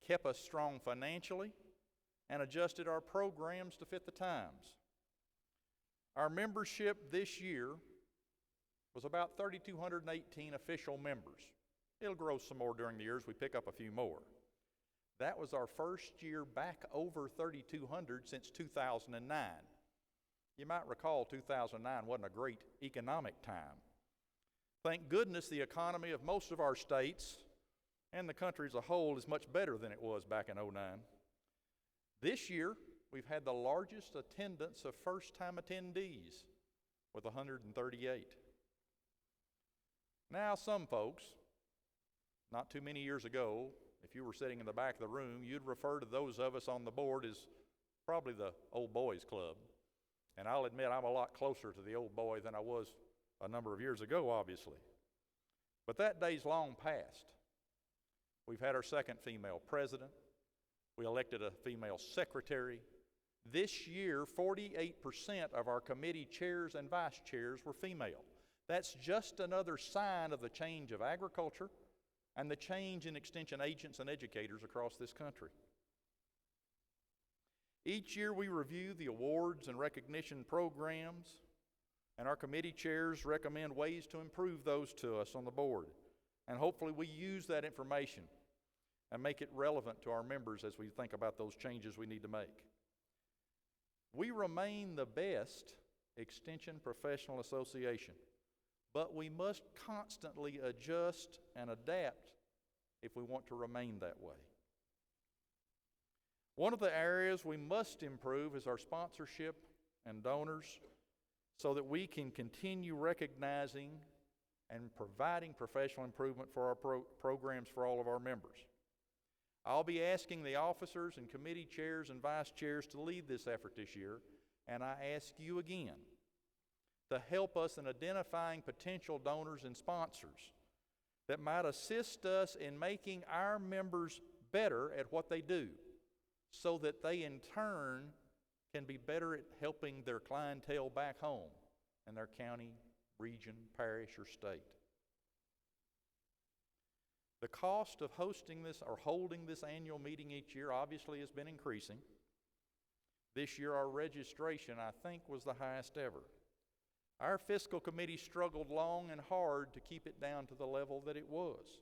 kept us strong financially and adjusted our programs to fit the times. Our membership this year was about 3,218 official members. It'll grow some more during the years. We pick up a few more. That was our first year back over 3,200 since 2009. You might recall 2009 wasn't a great economic time. Thank goodness the economy of most of our states and the country as a whole is much better than it was back in 2009. This year, we've had the largest attendance of first-time attendees with 138. Now, some folks, not too many years ago, if you were sitting in the back of the room, you'd refer to those of us on the board as probably the old boys club. And I'll admit I'm a lot closer to the old boy than I was a number of years ago, obviously. But that day's long past. We've had our second female president. We elected a female secretary. This year, 48% of our committee chairs and vice chairs were female. That's just another sign of the change of agriculture and the change in extension agents and educators across this country. Each year we review the awards and recognition programs, and our committee chairs recommend ways to improve those to us on the board. And hopefully we use that information and make it relevant to our members as we think about those changes we need to make. We remain the best extension professional association, but we must constantly adjust and adapt if we want to remain that way. One of the areas we must improve is our sponsorship and donors so that we can continue recognizing and providing professional improvement for our programs for all of our members. I'll be asking the officers and committee chairs and vice chairs to lead this effort this year, and I ask you again to help us in identifying potential donors and sponsors that might assist us in making our members better at what they do, so that they in turn can be better at helping their clientele back home in their county, region, parish, or state. The cost of hosting this or holding this annual meeting each year obviously has been increasing. This year our registration, I think, was the highest ever. Our fiscal committee struggled long and hard to keep it down to the level that it was.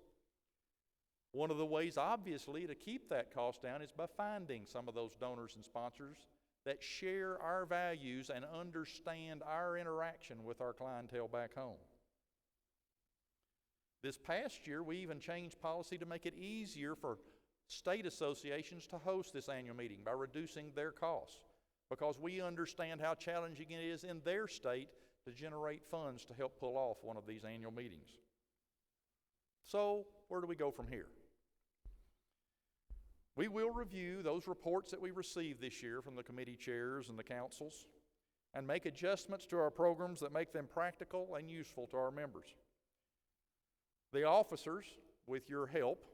One of the ways, obviously, to keep that cost down is by finding some of those donors and sponsors that share our values and understand our interaction with our clientele back home. This past year, we even changed policy to make it easier for state associations to host this annual meeting by reducing their costs, because we understand how challenging it is in their state to generate funds to help pull off one of these annual meetings. So, where do we go from here? We will review those reports that we received this year from the committee chairs and the councils and make adjustments to our programs that make them practical and useful to our members. The officers, with your help,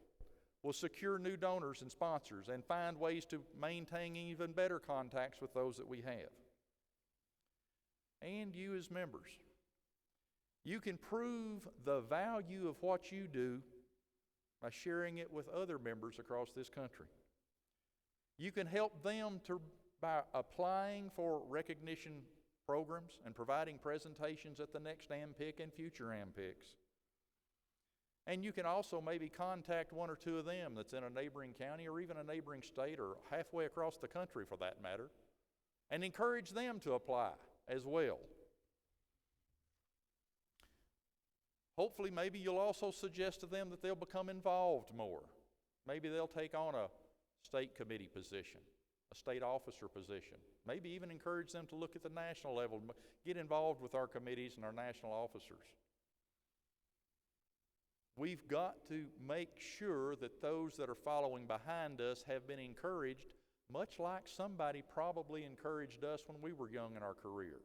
will secure new donors and sponsors and find ways to maintain even better contacts with those that we have. And you as members, you can prove the value of what you do by sharing it with other members across this country. You can help them by applying for recognition programs and providing presentations at the next AMPIC and future AMPICs. And you can also maybe contact one or two of them that's in a neighboring county or even a neighboring state or halfway across the country for that matter, and encourage them to apply as well. Hopefully, maybe you'll also suggest to them that they'll become involved more. Maybe they'll take on a state committee position, a state officer position. Maybe even encourage them to look at the national level, get involved with our committees and our national officers. We've got to make sure that those that are following behind us have been encouraged, much like somebody probably encouraged us when we were young in our career.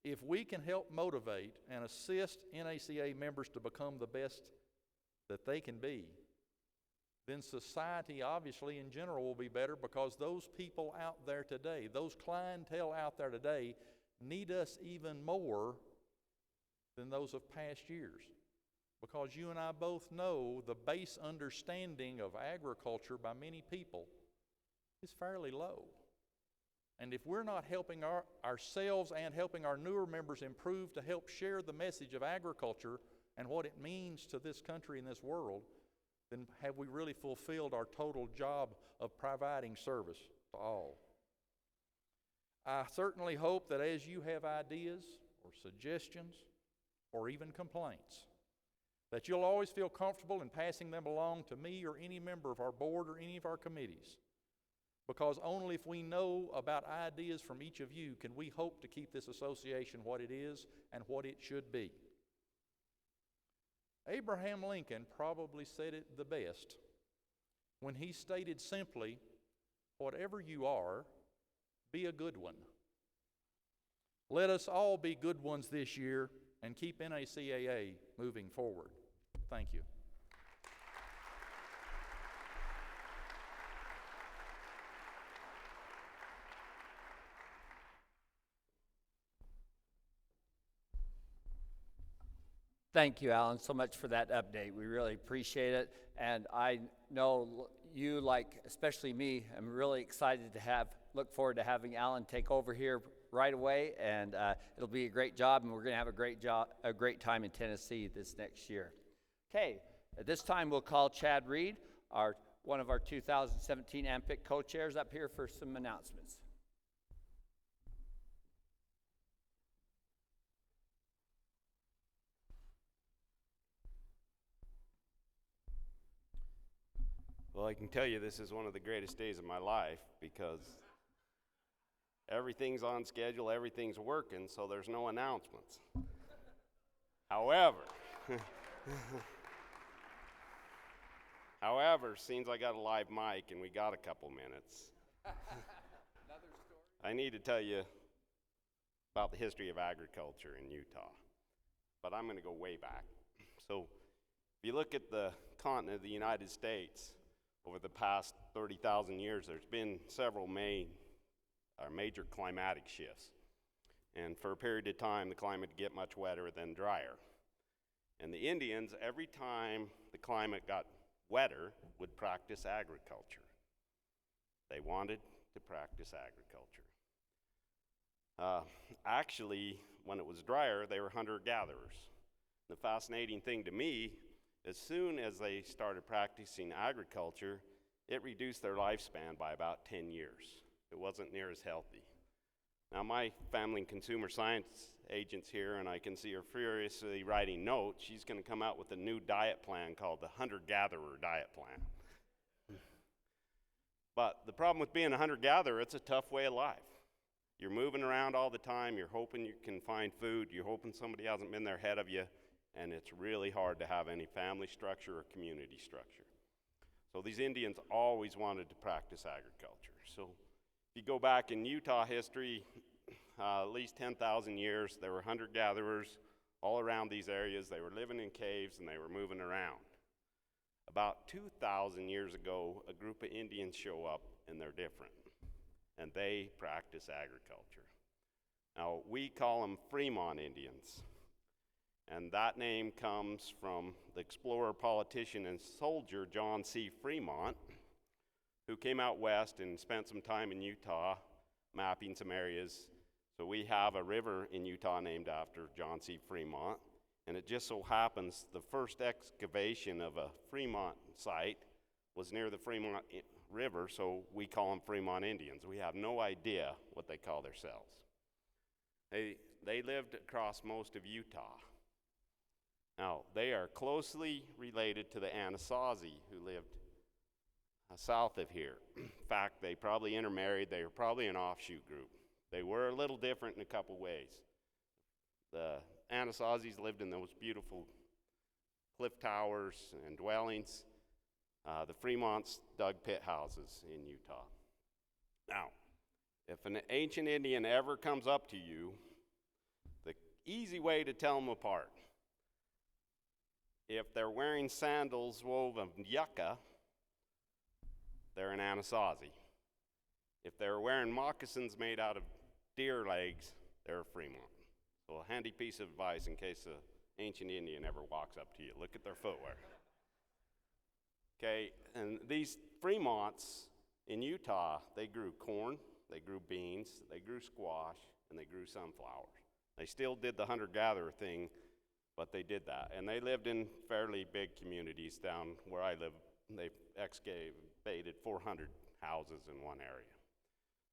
If we can help motivate and assist NACA members to become the best that they can be, then society obviously in general will be better, because those people out there today, those clientele out there today, need us even more than those of past years. Because you and I both know the base understanding of agriculture by many people is fairly low. And if we're not helping ourselves and helping our newer members improve to help share the message of agriculture and what it means to this country and this world, then have we really fulfilled our total job of providing service to all? I certainly hope that as you have ideas or suggestions or even complaints, that you'll always feel comfortable in passing them along to me or any member of our board or any of our committees. Because only if we know about ideas from each of you can we hope to keep this association what it is and what it should be. Abraham Lincoln probably said it the best when he stated simply, "Whatever you are, be a good one." Let us all be good ones this year and keep NACAA moving forward. Thank you. Thank you, Alan, so much for that update. We really appreciate it. And I know you, like especially me, I'm really excited to look forward to having Alan take over here right away. And it'll be a great job, and we're going to have a great time in Tennessee this next year. Okay, at this time we'll call Chad Reed, one of our 2017 AMPIC co-chairs, up here for some announcements. Well, I can tell you this is one of the greatest days of my life, because everything's on schedule, everything's working, so there's no announcements. However, since I got a live mic and we got a couple minutes, I need to tell you about the history of agriculture in Utah. But I'm going to go way back. So if you look at the continent of the United States, over the past 30,000 years, there's been several major climatic shifts. And for a period of time, the climate would get much wetter than drier. And the Indians, every time the climate got wetter, would practice agriculture. They wanted to practice agriculture. Actually, when it was drier, they were hunter-gatherers. The fascinating thing to me, as soon as they started practicing agriculture, it reduced their lifespan by about 10 years. It wasn't near as healthy. Now, my family and consumer science agent's here, and I can see her furiously writing notes. She's going to come out with a new diet plan called the hunter-gatherer diet plan. But the problem with being a hunter-gatherer, it's a tough way of life. You're moving around all the time. You're hoping you can find food. You're hoping somebody hasn't been there ahead of you. And it's really hard to have any family structure or community structure. So these Indians always wanted to practice agriculture. So if you go back in Utah history, at least 10,000 years, there were hunter-gatherers all around these areas. They were living in caves and they were moving around. About 2,000 years ago, a group of Indians show up and they're different, and they practice agriculture. Now, we call them Fremont Indians, and that name comes from the explorer, politician, and soldier John C. Fremont, who came out west and spent some time in Utah mapping some areas. So we have a river in Utah named after John C. Fremont, and it just so happens the first excavation of a Fremont site was near the Fremont River, so we call them Fremont Indians. We have no idea what they call themselves. They lived across most of Utah. Now, they are closely related to the Anasazi, who lived south of here. In fact, they probably intermarried. They were probably an offshoot group. They were a little different in a couple ways. The Anasazis lived in those beautiful cliff towers and dwellings. The Fremonts dug pit houses in Utah. Now, if an ancient Indian ever comes up to you, the easy way to tell them apart, if they're wearing sandals woven of yucca, they're an Anasazi. If they're wearing moccasins made out of deer legs, they're a Fremont. So a handy piece of advice in case an ancient Indian ever walks up to you. Look at their footwear. Okay, and these Fremonts in Utah, they grew corn, they grew beans, they grew squash, and they grew sunflowers. They still did the hunter-gatherer thing, but they did that. And they lived in fairly big communities down where I live. They excavated 400 houses in one area.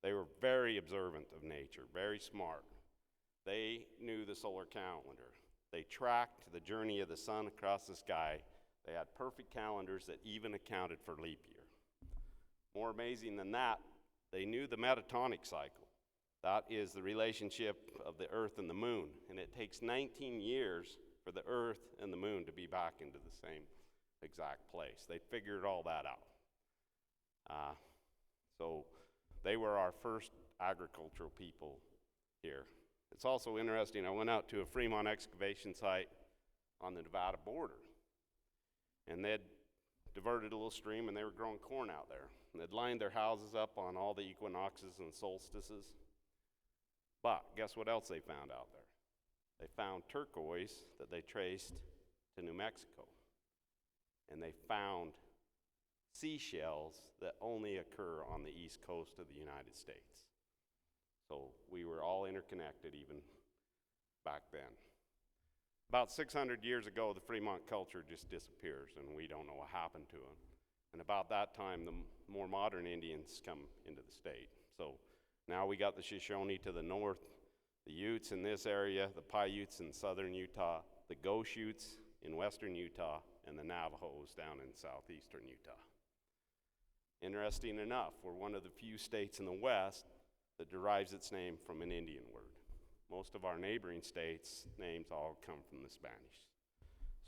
They were very observant of nature, very smart. They knew the solar calendar. They tracked the journey of the sun across the sky. They had perfect calendars that even accounted for leap year. More amazing than that, they knew the metatonic cycle. That is the relationship of the Earth and the Moon, and it takes 19 years for the Earth and the Moon to be back into the same exact place. They figured all that out. So they were our first agricultural people here. It's also interesting, I went out to a Fremont excavation site on the Nevada border, and they'd diverted a little stream and they were growing corn out there. And they'd lined their houses up on all the equinoxes and solstices. But guess what else they found out there? They found turquoise that they traced to New Mexico. And they found seashells that only occur on the east coast of the United States. So we were all interconnected even back then. About 600 years ago, the Fremont culture just disappears, and we don't know what happened to them. And about that time, the more modern Indians come into the state. So now we got the Shoshone to the north, the Utes in this area, the Paiutes in southern Utah, the Goshutes in western Utah, and the Navajos down in southeastern Utah. Interesting enough, we're one of the few states in the West that derives its name from an Indian word. Most of our neighboring states' names all come from the Spanish.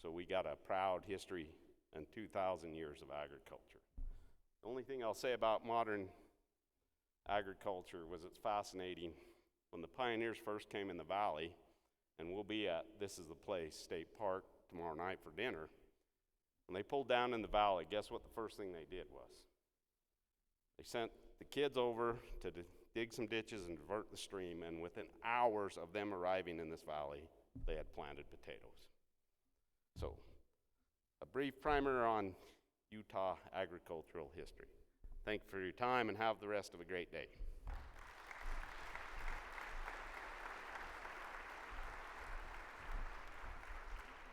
So we got a proud history and 2,000 years of agriculture. The only thing I'll say about modern agriculture was it's fascinating. When the pioneers first came in the valley, and we'll be at This Is the Place State Park tomorrow night for dinner, when they pulled down in the valley, guess what the first thing they did was? They sent the kids over to dig some ditches and divert the stream, and within hours of them arriving in this valley, they had planted potatoes. So, a brief primer on Utah agricultural history. Thank you for your time, and have the rest of a great day.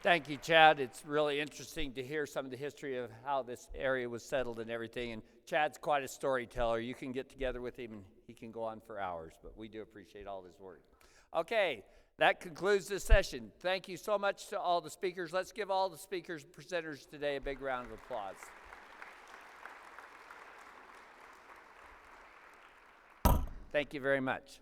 Thank you, Chad. It's really interesting to hear some of the history of how this area was settled and everything. And Chad's quite a storyteller. You can get together with him and he can go on for hours, but we do appreciate all his work. Okay, that concludes this session. Thank you so much to all the speakers. Let's give all the speakers and presenters today a big round of applause. Thank you very much.